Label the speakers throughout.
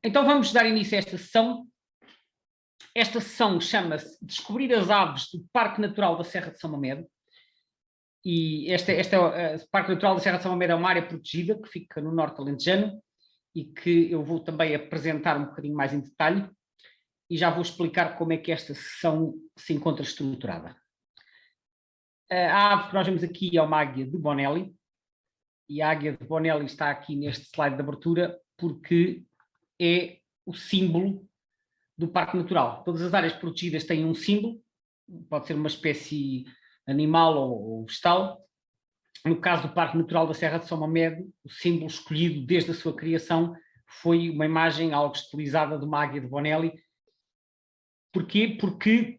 Speaker 1: Então vamos dar início a esta sessão. Esta sessão chama-se Descobrir as Aves do Parque Natural da Serra de São Mamede. E este Parque Natural da Serra de São Mamede é uma área protegida que fica no norte alentejano e que eu vou também apresentar um bocadinho mais em detalhe e já vou explicar como é que esta sessão se encontra estruturada. A ave que nós vemos aqui é uma águia de Bonelli, e a águia de Bonelli está aqui neste slide de abertura porque é o símbolo do Parque Natural. Todas as áreas protegidas têm um símbolo, pode ser uma espécie animal ou vegetal. No caso do Parque Natural da Serra de São Mamede, o símbolo escolhido desde a sua criação foi uma imagem algo estilizada de uma águia de Bonelli. Porquê? Porque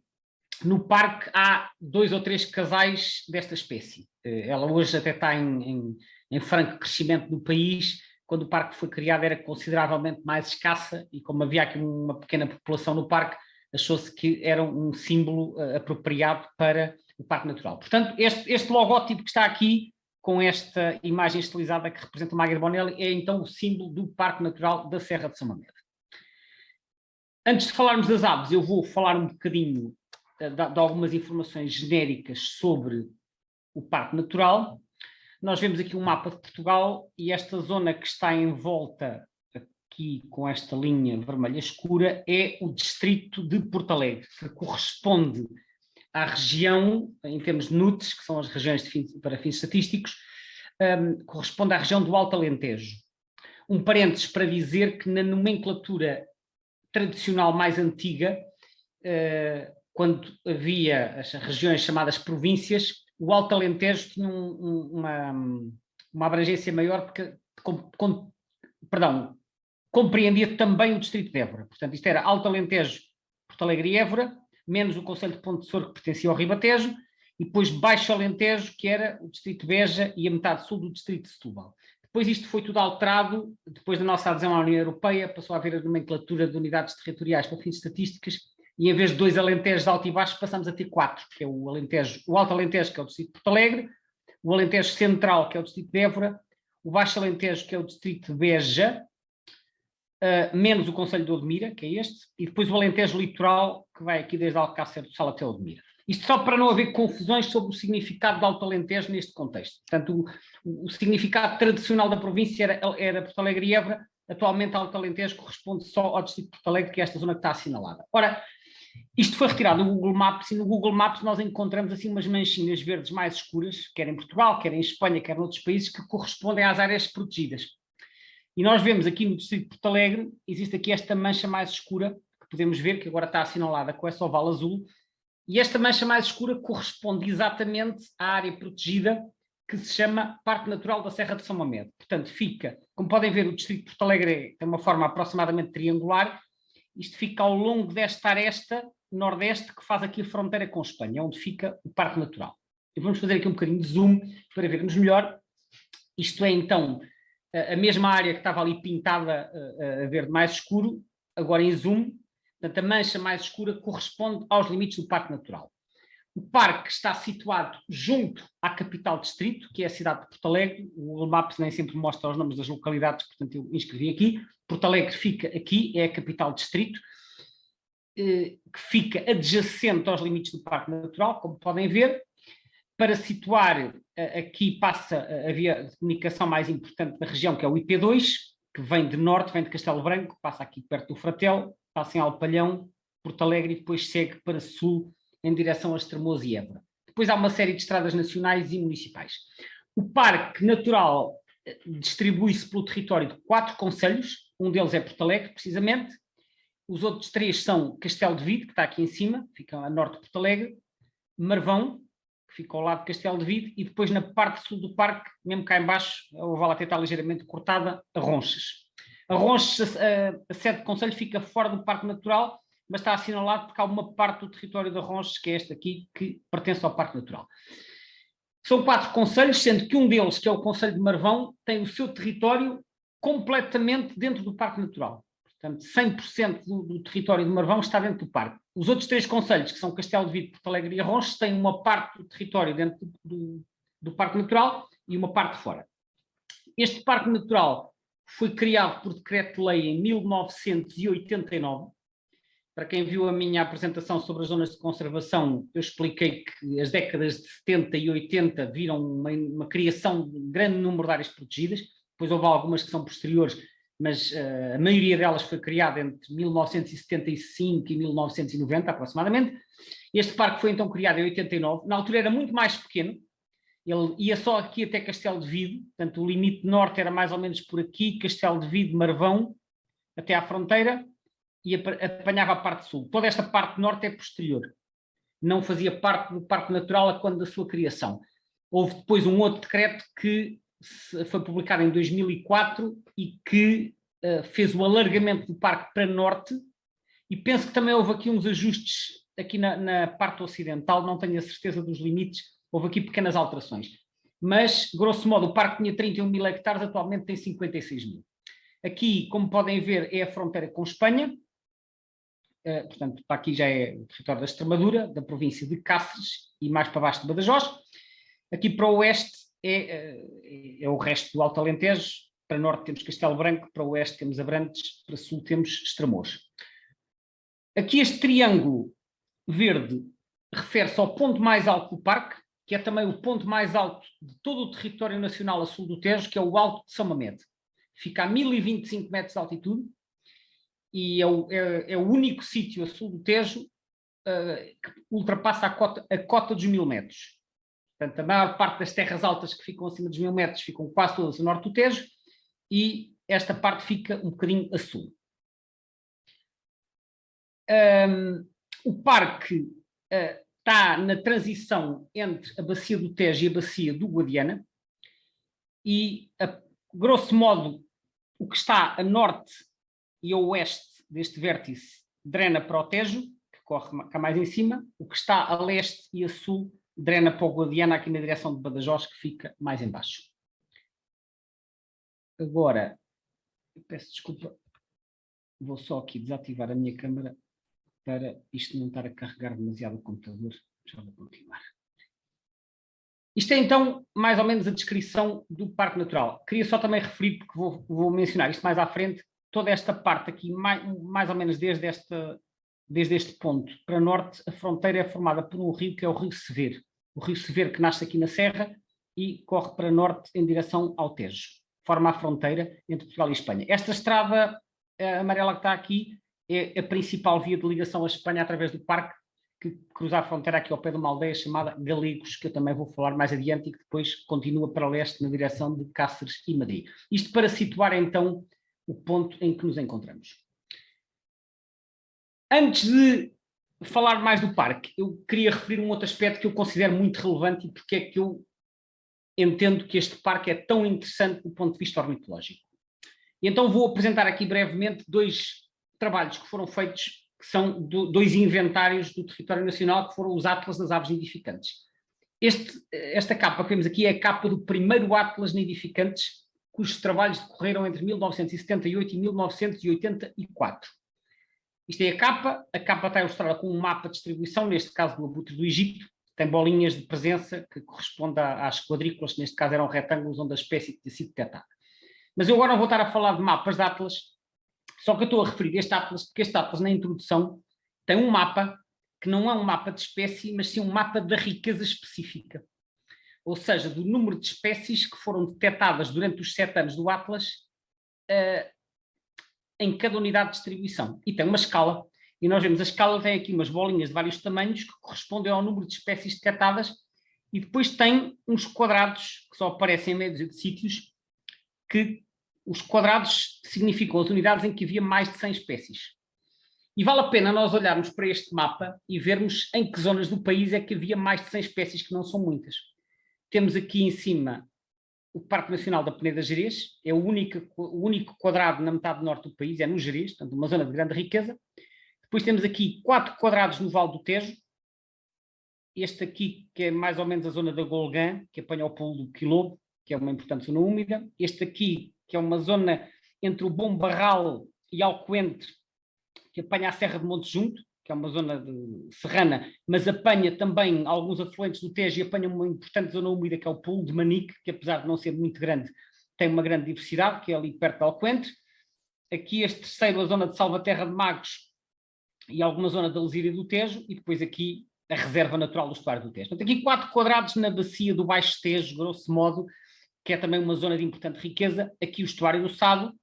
Speaker 1: no parque há 2 ou 3 casais desta espécie. Ela hoje até está em franco crescimento no país. Quando o parque foi criado era consideravelmente mais escassa e como havia aqui uma pequena população no parque, achou-se que era um símbolo apropriado para o Parque Natural. Portanto, este logótipo que está aqui, com esta imagem estilizada que representa uma águia de Bonelli, é então o símbolo do Parque Natural da Serra de São Mamede. Antes de falarmos das aves, eu vou falar um bocadinho de algumas informações genéricas sobre o Parque Natural. Nós vemos aqui um mapa de Portugal e esta zona que está em volta aqui com esta linha vermelha escura é o distrito de Porto Alegre, que corresponde à região, em termos de NUTS, que são as regiões para fins estatísticos, corresponde à região do Alto Alentejo. Um parênteses para dizer que na nomenclatura tradicional mais antiga, quando havia as regiões chamadas províncias, o Alto Alentejo tinha uma abrangência maior porque compreendia também o distrito de Évora. Portanto, isto era Alto Alentejo, Porto Alegre e Évora, menos o concelho de Ponte de Sor, que pertencia ao Ribatejo, e depois Baixo Alentejo, que era o distrito de Beja e a metade sul do distrito de Setúbal. Depois isto foi tudo alterado, depois da nossa adesão à União Europeia, passou a haver a nomenclatura de unidades territoriais para fins estatísticas, e em vez de 2 Alentejos alto e baixo, passamos a ter 4, que é o Alto Alentejo, que é o distrito de Porto Alegre, o Alentejo Central, que é o distrito de Évora, o Baixo Alentejo, que é o distrito de Beja, menos o concelho de Odmira, que é este, e depois o Alentejo Litoral, que vai aqui desde Alcácer do Sal até Odmira. Isto só para não haver confusões sobre o significado de Alto Alentejo neste contexto. Portanto, o significado tradicional da província era Porto Alegre e Évora. Atualmente, Alto Alentejo corresponde só ao distrito de Porto Alegre, que é esta zona que está assinalada. Ora, isto foi retirado do Google Maps e no Google Maps nós encontramos assim umas manchinhas verdes mais escuras, quer em Portugal, quer em Espanha, quer em outros países, que correspondem às áreas protegidas. E nós vemos aqui no distrito de Porto Alegre, existe aqui esta mancha mais escura, que podemos ver, que agora está assinalada com essa oval azul, e esta mancha mais escura corresponde exatamente à área protegida que se chama Parque Natural da Serra de São Mamede. Portanto, fica, como podem ver, o distrito de Porto Alegre tem uma forma aproximadamente triangular, isto fica ao longo desta aresta nordeste que faz aqui a fronteira com a Espanha, onde fica o Parque Natural. E vamos fazer aqui um bocadinho de zoom para vermos melhor. Isto é, então, a mesma área que estava ali pintada a verde mais escuro, agora em zoom. Portanto, a mancha mais escura corresponde aos limites do Parque Natural. O parque está situado junto à capital distrito, que é a cidade de Porto Alegre. O Google Maps nem sempre mostra os nomes das localidades, portanto eu inscrevi aqui. Porto Alegre fica aqui, é a capital distrito, que fica adjacente aos limites do Parque Natural, como podem ver. Para situar, aqui passa a via de comunicação mais importante da região, que é o IP2, que vem de norte, vem de Castelo Branco, passa aqui perto do Fratel, passa em Alpalhão, Porto Alegre e depois segue para sul em direção a Estremoz e Évora. Depois há uma série de estradas nacionais e municipais. O Parque Natural distribui-se pelo território de 4 concelhos, um deles é Porto Alegre, precisamente, os outros 3 são Castelo de Vide, que está aqui em cima, fica a norte de Porto Alegre, Marvão, que fica ao lado de Castelo de Vide, e depois na parte sul do parque, mesmo cá em baixo, a oval até está ligeiramente cortada, a Ronchas. A Ronchas, a sede de concelho, fica fora do Parque Natural, mas está assinalado porque há uma parte do território da Ronchas, que é esta aqui, que pertence ao Parque Natural. São 4 concelhos, sendo que um deles, que é o Concelho de Marvão, tem o seu território completamente dentro do Parque Natural. Portanto, 100% do território de Marvão está dentro do parque. Os outros 3 concelhos, que são Castelo de Vide, Porto Alegre e Arronches, têm uma parte do território dentro do Parque Natural e uma parte fora. Este Parque Natural foi criado por decreto-lei em 1989. Para quem viu a minha apresentação sobre as zonas de conservação, eu expliquei que as décadas de 70 e 80 viram uma criação de um grande número de áreas protegidas, depois houve algumas que são posteriores, mas a maioria delas foi criada entre 1975 e 1990, aproximadamente. Este parque foi então criado em 89, na altura era muito mais pequeno, ele ia só aqui até Castelo de Vido, portanto o limite norte era mais ou menos por aqui, Castelo de Vido, Marvão, até à fronteira, e apanhava a parte sul. Toda esta parte norte é posterior. Não fazia parte do Parque Natural a quando da sua criação. Houve depois um outro decreto que foi publicado em 2004 e que fez o alargamento do parque para norte, e penso que também houve aqui uns ajustes aqui na parte ocidental, não tenho a certeza dos limites, houve aqui pequenas alterações. Mas, grosso modo, o parque tinha 31 mil hectares, atualmente tem 56 mil. Aqui, como podem ver, é a fronteira com Espanha. Portanto, para aqui já é o território da Extremadura, da província de Cáceres e mais para baixo de Badajoz. Aqui para o oeste é o resto do Alto Alentejo, para norte temos Castelo Branco, para o oeste temos Abrantes, para sul temos Estremoz. Aqui este triângulo verde refere-se ao ponto mais alto do parque, que é também o ponto mais alto de todo o território nacional a sul do Tejo, que é o Alto de São Mamede. Fica a 1025 metros de altitude, e é o único sítio a sul do Tejo que ultrapassa a cota dos 1000 metros. Portanto, a maior parte das terras altas que ficam acima dos 1000 metros ficam quase todas a norte do Tejo, e esta parte fica um bocadinho a sul. O parque está na transição entre a bacia do Tejo e a bacia do Guadiana, e, grosso modo, o que está a norte e a oeste deste vértice drena para o Tejo, que corre cá mais em cima. O que está a leste e a sul drena para o Guadiana, aqui na direção de Badajoz, que fica mais em baixo. Agora, peço desculpa, vou só aqui desativar a minha câmera para isto não estar a carregar demasiado o computador. Já vou continuar. Isto é então mais ou menos a descrição do Parque Natural. Queria só também referir, porque vou mencionar isto mais à frente, toda esta parte aqui, mais ou menos desde este ponto para norte, a fronteira é formada por um rio que é o Rio Severo. O Rio Severo que nasce aqui na Serra e corre para norte em direção ao Tejo. Forma a fronteira entre Portugal e Espanha. Esta estrada amarela que está aqui é a principal via de ligação à Espanha através do parque, que cruza a fronteira aqui ao pé de uma aldeia chamada Galegos, que eu também vou falar mais adiante, e que depois continua para leste na direção de Cáceres e Madrid. Isto para situar então o ponto em que nos encontramos. Antes de falar mais do parque, eu queria referir um outro aspecto que eu considero muito relevante e porque é que eu entendo que este parque é tão interessante do ponto de vista ornitológico. E então vou apresentar aqui brevemente dois trabalhos que foram feitos, que são dois inventários do território nacional, que foram os Atlas das Aves Nidificantes. Esta capa que vemos aqui é a capa do primeiro Atlas Nidificantes, cujos trabalhos decorreram entre 1978 e 1984. Isto é a capa está ilustrada com um mapa de distribuição, neste caso do abutre do Egito, tem bolinhas de presença que correspondem às quadrículas, que neste caso eram retângulos onde a espécie tinha sido detectada. Mas eu agora não vou estar a falar de mapas de Atlas, só que eu estou a referir este Atlas, porque este Atlas, na introdução, tem um mapa que não é um mapa de espécie, mas sim um mapa da riqueza específica. Ou seja, do número de espécies que foram detectadas durante os 7 anos do Atlas em cada unidade de distribuição. E tem uma escala, e nós vemos a escala tem aqui umas bolinhas de vários tamanhos que correspondem ao número de espécies detectadas, e depois tem uns quadrados que só aparecem em médios de sítios, que os quadrados significam as unidades em que havia mais de 100 espécies. E vale a pena nós olharmos para este mapa e vermos em que zonas do país é que havia mais de 100 espécies, que não são muitas. Temos aqui em cima o Parque Nacional da Peneda Gerês, é o único quadrado na metade norte do país, é no Gerês, portanto uma zona de grande riqueza. Depois temos aqui 4 quadrados no Vale do Tejo, este aqui que é mais ou menos a zona da Golgã, que apanha o pulo do Quilobo, que é uma importante zona úmida. Este aqui, que é uma zona entre o Bom Barral e Alcoente, que apanha a Serra de Monte Junto, que é uma zona serrana, mas apanha também alguns afluentes do Tejo e apanha uma importante zona úmida, que é o Pulo de Manique, que apesar de não ser muito grande, tem uma grande diversidade, que é ali perto de Alcoentre. Aqui este terceiro, a zona de Salvaterra de Magos e alguma zona da Lesíria do Tejo, e depois aqui a reserva natural do estuário do Tejo. Portanto, aqui 4 quadrados na bacia do Baixo Tejo, grosso modo, que é também uma zona de importante riqueza. Aqui o estuário do Sado,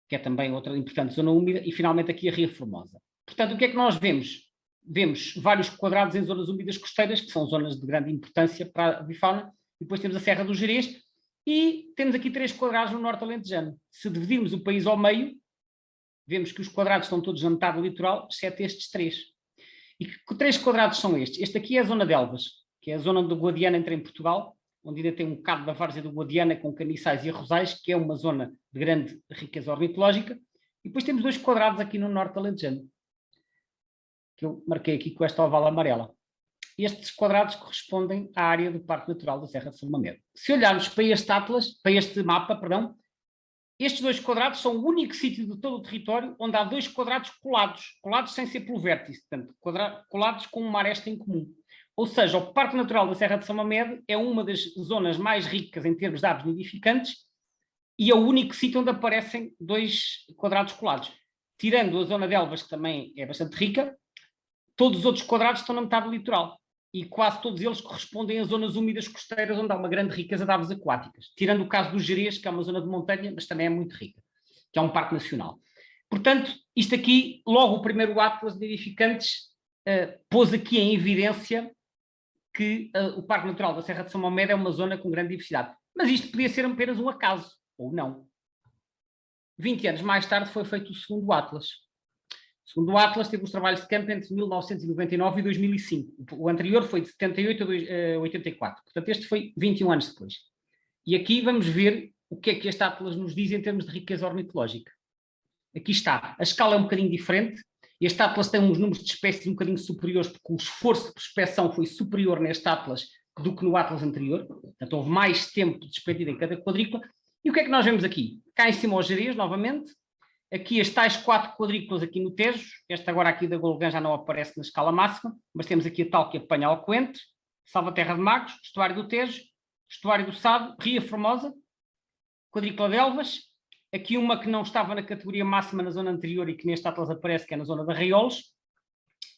Speaker 1: que é também outra importante zona úmida, e finalmente aqui a Ria Formosa. Portanto, o que é que nós vemos? Vemos vários quadrados em zonas úmidas costeiras, que são zonas de grande importância para a bifauna, e depois temos a Serra do Gerês, e temos aqui 3 quadrados no Norte Alentejano. Se dividirmos o país ao meio, vemos que os quadrados estão todos na metade litoral, exceto estes 3. E que 3 quadrados são estes? Este aqui é a zona de Elvas, que é a zona onde o Guadiana entra em Portugal, onde ainda tem um bocado da várzea do Guadiana com caniçais e arrozais, que é uma zona de grande riqueza ornitológica. E depois temos 2 quadrados aqui no Norte Alentejano, que eu marquei aqui com esta oval amarela. Estes quadrados correspondem à área do Parque Natural da Serra de São Mamede. Se olharmos para este atlas, para este mapa, perdão, estes 2 quadrados são o único sítio de todo o território onde há 2 quadrados colados sem ser pelo vértice, portanto, colados com uma aresta em comum. Ou seja, o Parque Natural da Serra de São Mamede é uma das zonas mais ricas em termos de aves nidificantes e é o único sítio onde aparecem 2 quadrados colados. Tirando a zona de Elvas, que também é bastante rica, todos os outros quadrados estão na metade do litoral e quase todos eles correspondem a zonas úmidas costeiras onde há uma grande riqueza de aves aquáticas, tirando o caso do Gerês, que é uma zona de montanha, mas também é muito rica, que é um parque nacional. Portanto, isto aqui, logo o primeiro atlas de nidificantes pôs aqui em evidência que o Parque Natural da Serra de São Mamede é uma zona com grande diversidade. Mas isto podia ser apenas um acaso, ou não. 20 anos mais tarde foi feito o segundo atlas. O segundo atlas teve os trabalhos de campo entre 1999 e 2005. O anterior foi de 78 a 84. Portanto, este foi 21 anos depois. E aqui vamos ver o que é que este atlas nos diz em termos de riqueza ornitológica. Aqui está. A escala é um bocadinho diferente. Este atlas tem uns números de espécies um bocadinho superiores, porque o esforço de prospecção foi superior neste atlas do que no atlas anterior. Portanto, houve mais tempo despendido em cada quadrícula. E o que é que nós vemos aqui? Cá em cima os Gerês, novamente. Aqui as tais 4 quadrículas aqui no Tejo. Esta agora aqui da Golgã já não aparece na escala máxima, mas temos aqui a tal que apanha Alcoentre, Salvaterra de Magos, estuário do Tejo, estuário do Sado, Ria Formosa, quadrícula de Elvas. Aqui uma que não estava na categoria máxima na zona anterior e que neste atlas aparece, que é na zona de Arraiolos.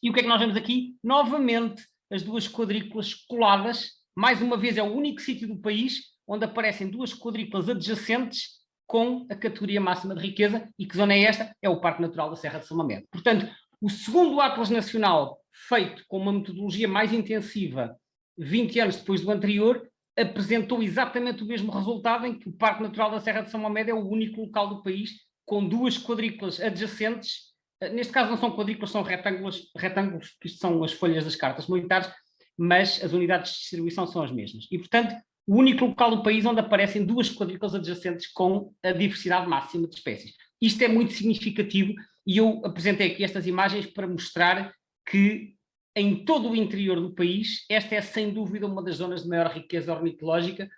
Speaker 1: E o que é que nós vemos aqui? Novamente, as 2 quadrículas coladas. Mais uma vez, é o único sítio do país onde aparecem 2 quadrículas adjacentes com a categoria máxima de riqueza. E que zona é esta? É o Parque Natural da Serra de São Mamede. Portanto, o segundo atlas nacional, feito com uma metodologia mais intensiva, 20 anos depois do anterior, apresentou exatamente o mesmo resultado, em que o Parque Natural da Serra de São Mamede é o único local do país com 2 quadrículas adjacentes. Neste caso não são quadrículas, são retângulos, que isto são as folhas das cartas militares, mas as unidades de distribuição são as mesmas. E, portanto, o único local do país onde aparecem 2 quadrículas adjacentes com a diversidade máxima de espécies. Isto é muito significativo e eu apresentei aqui estas imagens para mostrar que em todo o interior do país, esta é sem dúvida uma das zonas de maior riqueza ornitológica.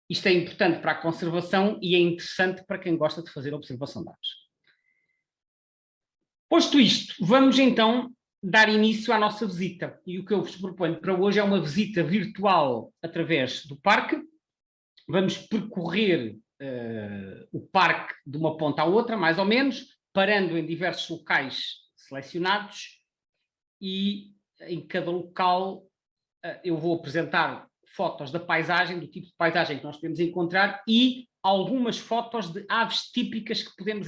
Speaker 1: Isto é importante para a conservação e é interessante para quem gosta de fazer observação de aves. Posto isto, vamos então dar início à nossa visita. E o que eu vos proponho para hoje é uma visita virtual através do parque. Vamos percorrer o parque de uma ponta à outra, mais ou menos, parando em diversos locais selecionados e em cada local eu vou apresentar fotos da paisagem, do tipo de paisagem que nós podemos encontrar e algumas fotos de aves típicas que podemos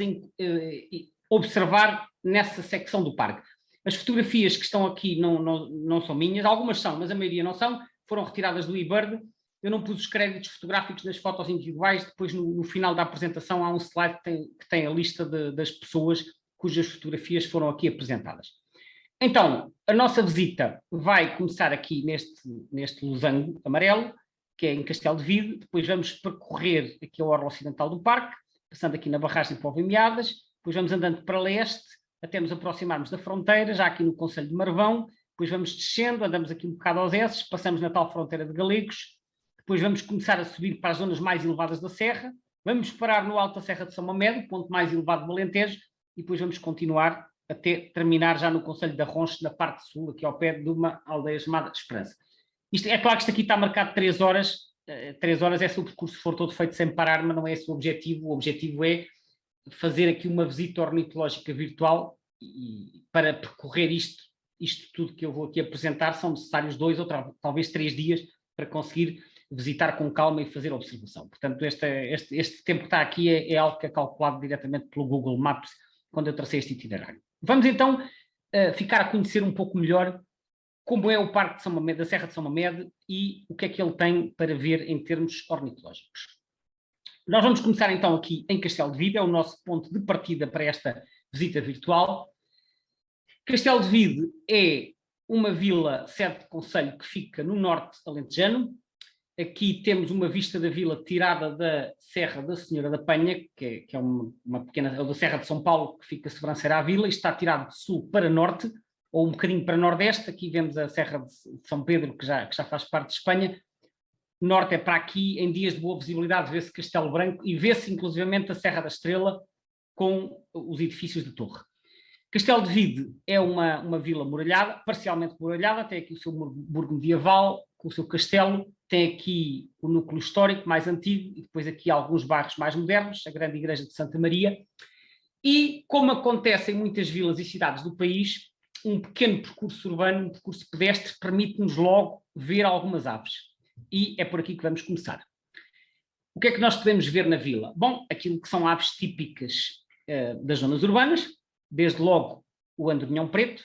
Speaker 1: observar nessa secção do parque. As fotografias que estão aqui não são minhas, algumas são, mas a maioria não são, foram retiradas do eBird. Eu não pus os créditos fotográficos nas fotos individuais, depois no final da apresentação há um slide que tem a lista das pessoas cujas fotografias foram aqui apresentadas. Então, a nossa visita vai começar aqui neste losango amarelo, que é em Castelo de Vide. Depois vamos percorrer aqui a orla ocidental do parque, passando aqui na barragem de Povem-Meadas, depois vamos andando para leste, até nos aproximarmos da fronteira, já aqui no concelho de Marvão, depois vamos descendo, andamos aqui um bocado aos Esses, passamos na tal fronteira de Galegos, depois vamos começar a subir para as zonas mais elevadas da serra, vamos parar no alto da Serra de São Mamede, ponto mais elevado do Alentejo, e depois vamos continuar até terminar já no concelho de Arronches, na parte sul, aqui ao pé de uma aldeia chamada Esperança. É claro que isto aqui está marcado 3 horas, 3 horas é se o percurso for todo feito sem parar, mas não é esse o objetivo. O objetivo é fazer aqui uma visita ornitológica virtual e para percorrer isto tudo que eu vou aqui apresentar são necessários 2 ou talvez 3 dias para conseguir visitar com calma e fazer observação. Portanto, este tempo que está aqui é algo que é calculado diretamente pelo Google Maps quando eu tracei este itinerário. Vamos então ficar a conhecer um pouco melhor como é o Parque de São Mamede, da Serra de São Mamede, e o que é que ele tem para ver em termos ornitológicos. Nós vamos começar então aqui em Castelo de Vide, é o nosso ponto de partida para esta visita virtual. Castelo de Vide é uma vila sede de concelho que fica no norte alentejano. Aqui temos uma vista da vila tirada da Serra da Senhora da Penha, que é uma pequena, ou da Serra de São Paulo, que fica sobranceira à vila, e está tirado de sul para norte, ou um bocadinho para nordeste. Aqui vemos a Serra de São Pedro, que já faz parte de Espanha. Norte é para aqui, em dias de boa visibilidade vê-se Castelo Branco e vê-se inclusivamente a Serra da Estrela com os edifícios de torre. Castelo de Vide é uma vila muralhada, parcialmente muralhada, tem aqui o seu burgo medieval, com o seu castelo, tem aqui o núcleo histórico mais antigo e depois aqui alguns bairros mais modernos, a grande igreja de Santa Maria. E, como acontece em muitas vilas e cidades do país, um pequeno percurso urbano, um percurso pedestre, permite-nos logo ver algumas aves. E é por aqui que vamos começar. O que é que nós podemos ver na vila? Bom, aquilo que são aves típicas das zonas urbanas, desde logo o andorminhão preto,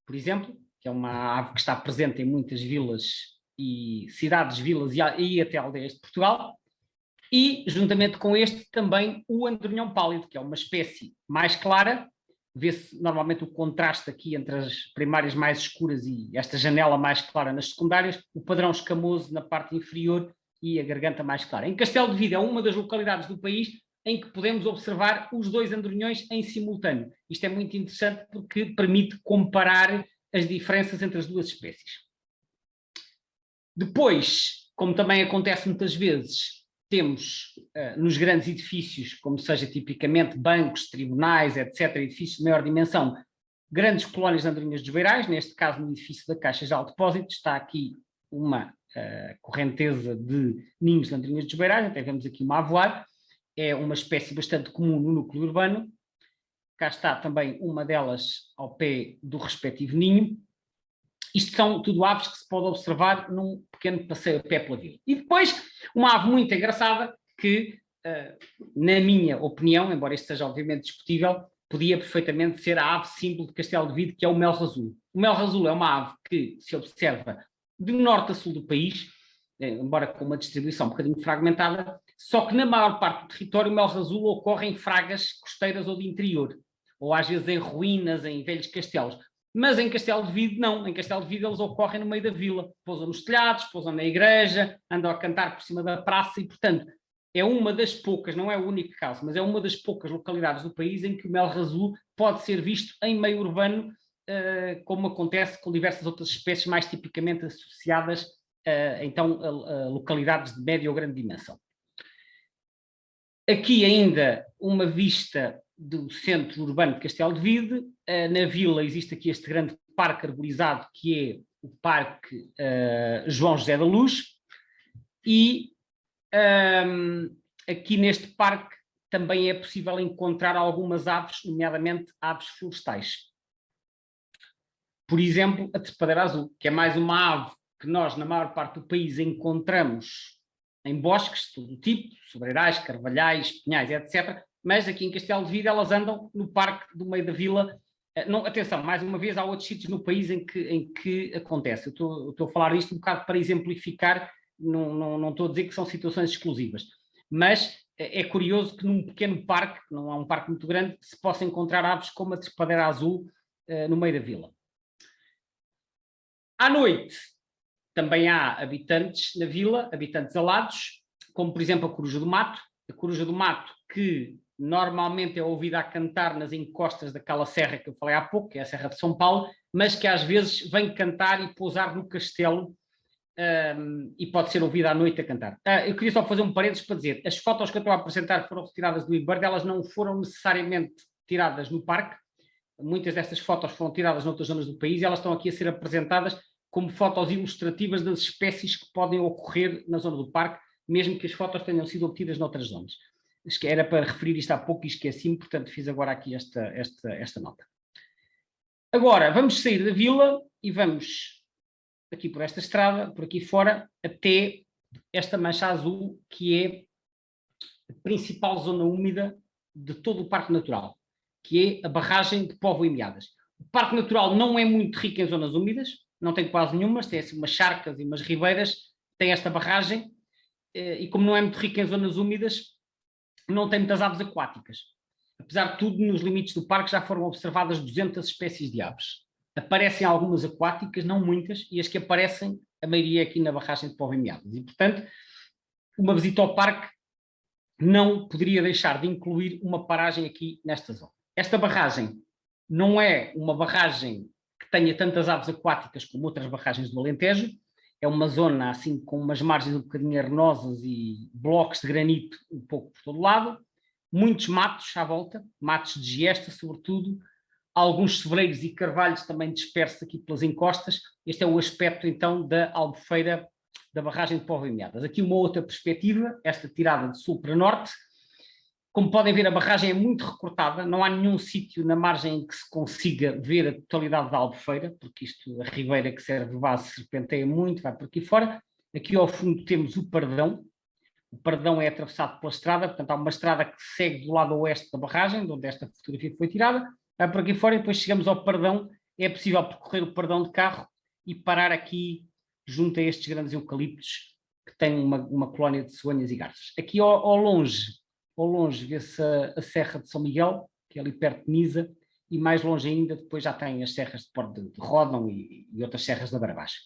Speaker 1: por exemplo, que é uma ave que está presente em muitas vilas e cidades, vilas e até aldeias de Portugal, e juntamente com este também o andorminhão pálido, que é uma espécie mais clara. Vê-se normalmente o contraste aqui entre as primárias mais escuras e esta janela mais clara nas secundárias, o padrão escamoso na parte inferior e a garganta mais clara. Em Castelo de Vide é uma das localidades do país em que podemos observar os 2 andorminhões em simultâneo. Isto é muito interessante porque permite comparar as diferenças entre as duas espécies. Depois, como também acontece muitas vezes, temos nos grandes edifícios, como seja tipicamente bancos, tribunais, etc., edifícios de maior dimensão, grandes colónias de andorinhas dos beirais, neste caso no edifício da Caixa de Depósitos, está aqui uma correnteza de ninhos de andorinhas dos beirais, até vemos aqui uma a voar, é uma espécie bastante comum no núcleo urbano. Cá está também uma delas ao pé do respectivo ninho. Isto são tudo aves que se pode observar num pequeno passeio a pé pela vila. E depois, uma ave muito engraçada que, na minha opinião, embora isto seja obviamente discutível, podia perfeitamente ser a ave símbolo de Castelo de Vide, que é o melro-azul. O melro-azul é uma ave que se observa de norte a sul do país, embora com uma distribuição um bocadinho fragmentada, só que na maior parte do território o melro-azul ocorre em fragas costeiras ou de interior, ou às vezes em ruínas, em velhos castelos. Mas em Castelo de Vide, não. Em Castelo de Vide eles ocorrem no meio da vila. Pousam nos telhados, pousam na igreja, andam a cantar por cima da praça e, portanto, é uma das poucas, não é o único caso, mas é uma das poucas localidades do país em que o melro-azul pode ser visto em meio urbano, como acontece com diversas outras espécies mais tipicamente associadas, então, a localidades de média ou grande dimensão. Aqui ainda uma vista do centro urbano de Castelo de Vide. Na vila existe aqui este grande parque arborizado, que é o Parque João José da Luz, e aqui neste parque também é possível encontrar algumas aves, nomeadamente aves florestais. Por exemplo, a trepadeira azul, que é mais uma ave que nós, na maior parte do país, encontramos em bosques de todo o tipo, sobreirais, carvalhais, pinhais, etc., mas aqui em Castelo de Vide elas andam no parque do meio da vila. Não, atenção, mais uma vez, há outros sítios no país em que acontece. Eu estou a falar isto um bocado para exemplificar, não estou a dizer que são situações exclusivas, mas é curioso que num pequeno parque, não é um parque muito grande, se possa encontrar aves como a trepadeira azul no meio da vila. À noite, também há habitantes na vila, habitantes alados, como por exemplo a coruja do mato. A coruja do mato que normalmente é ouvida a cantar nas encostas daquela serra que eu falei há pouco, que é a Serra de São Paulo, mas que às vezes vem cantar e pousar no castelo e pode ser ouvida à noite a cantar. Eu queria só fazer um parênteses para dizer, as fotos que eu estou a apresentar foram retiradas do eBird, elas não foram necessariamente tiradas no parque, muitas dessas fotos foram tiradas noutras zonas do país e elas estão aqui a ser apresentadas como fotos ilustrativas das espécies que podem ocorrer na zona do parque, mesmo que as fotos tenham sido obtidas noutras zonas. Era para referir isto há pouco e esqueci-me, portanto fiz agora aqui esta nota. Agora, vamos sair da vila e vamos aqui por esta estrada, por aqui fora, até esta mancha azul, que é a principal zona úmida de todo o Parque Natural, que é a barragem de Póvoa e Meadas. O Parque Natural não é muito rico em zonas úmidas, não tem quase nenhumas, tem assim umas charcas e umas ribeiras, tem esta barragem, e como não é muito rico em zonas úmidas, não tem muitas aves aquáticas. Apesar de tudo, nos limites do parque já foram observadas 200 espécies de aves. Aparecem algumas aquáticas, não muitas, e as que aparecem, a maioria aqui na barragem de Póvoa e Meadas. E, portanto, uma visita ao parque não poderia deixar de incluir uma paragem aqui nesta zona. Esta barragem não é uma barragem que tenha tantas aves aquáticas como outras barragens do Alentejo, é uma zona assim com umas margens um bocadinho arenosas e blocos de granito um pouco por todo lado, muitos matos à volta, matos de giesta sobretudo, alguns sebreiros e carvalhos também dispersos aqui pelas encostas. Este é o aspecto então da albufeira da barragem de Póvoa e Meadas. Aqui uma outra perspectiva, esta tirada de sul para norte. Como podem ver, a barragem é muito recortada, não há nenhum sítio na margem em que se consiga ver a totalidade da albufeira, porque isto, a ribeira que serve de base serpenteia muito, vai por aqui fora. Aqui ao fundo temos o Pardão. O Pardão é atravessado pela estrada, portanto há uma estrada que segue do lado oeste da barragem, de onde esta fotografia foi tirada, vai por aqui fora e depois chegamos ao Pardão. É possível percorrer o Pardão de carro e parar aqui junto a estes grandes eucaliptos que têm uma colónia de cegonhas e garças. Aqui ao longe vê-se a Serra de São Miguel, que é ali perto de Nisa, e mais longe ainda depois já tem as serras de Porto de Ródão e outras serras da Barabaixa.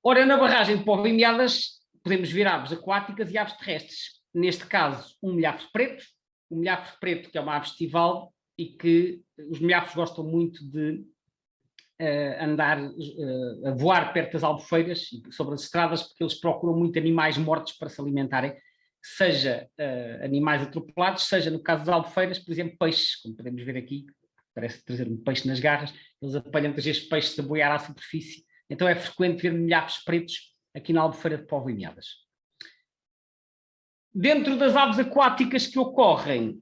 Speaker 1: Ora, na barragem de Póvoa e Meadas podemos ver aves aquáticas e aves terrestres. Neste caso, um milhafre preto, que é uma ave estival e que os milhafres gostam muito de a voar perto das albufeiras e sobre as estradas, porque eles procuram muito animais mortos para se alimentarem, seja animais atropelados, seja no caso das albufeiras, por exemplo, peixes, como podemos ver aqui, parece trazer um peixe nas garras, eles apanham muitas vezes peixes a boiar à superfície, então é frequente ver milhafres pretos aqui na albufeira de Póvoa e Meadas. Dentro das aves aquáticas que ocorrem,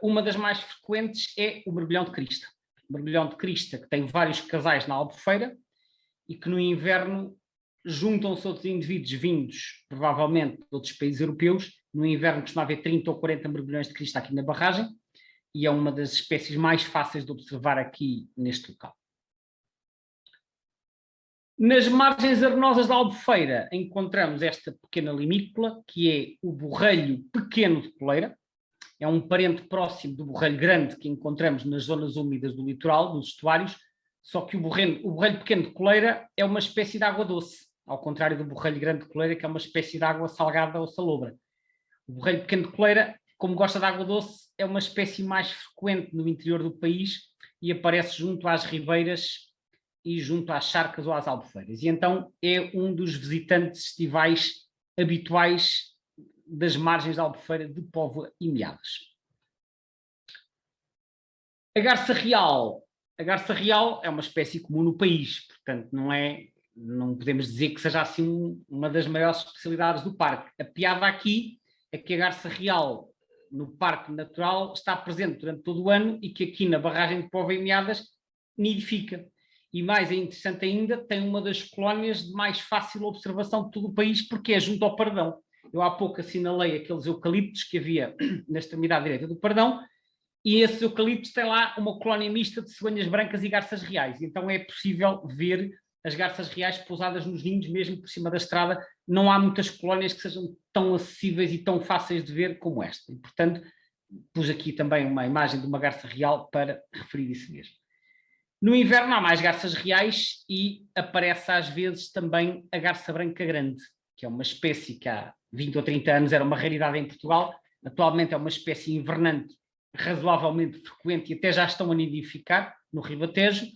Speaker 1: uma das mais frequentes é o mergulhão de crista. O mergulhão de crista, que tem vários casais na albufeira e que no inverno juntam-se outros indivíduos vindos, provavelmente, de outros países europeus. No inverno costuma haver 30 ou 40 mergulhões de crista aqui na barragem e é uma das espécies mais fáceis de observar aqui neste local. Nas margens arenosas da albufeira encontramos esta pequena limícola, que é o borrelho pequeno de coleira. É um parente próximo do borrelho grande que encontramos nas zonas úmidas do litoral, nos estuários, só que o borrelho pequeno de coleira é uma espécie de água doce, ao contrário do borrelho grande de coleira, que é uma espécie de água salgada ou salobra. O borrelho pequeno de coleira, como gosta de água doce, é uma espécie mais frequente no interior do país e aparece junto às ribeiras e junto às charcas ou às albufeiras. E então é um dos visitantes estivais habituais das margens da albufeira de Póvoa e Meadas. A garça real é uma espécie comum no país, portanto não podemos dizer que seja assim uma das maiores especialidades do parque. A piada aqui é que a garça real no Parque Natural está presente durante todo o ano e que aqui na barragem de Póvoa e Meadas nidifica. E mais interessante ainda, tem uma das colónias de mais fácil observação de todo o país, porque é junto ao Pardão. Eu há pouco assinalei aqueles eucaliptos que havia na extremidade direita do Pardão, e esses eucaliptos têm lá uma colónia mista de cegonhas brancas e garças reais. Então é possível ver as garças reais pousadas nos ninhos, mesmo por cima da estrada. Não há muitas colónias que sejam tão acessíveis e tão fáceis de ver como esta. E, portanto, pus aqui também uma imagem de uma garça real para referir isso mesmo. No inverno há mais garças reais e aparece às vezes também a garça branca grande, que é uma espécie que há 20 ou 30 anos era uma raridade em Portugal. Atualmente é uma espécie invernante razoavelmente frequente e até já estão a nidificar no Ribatejo.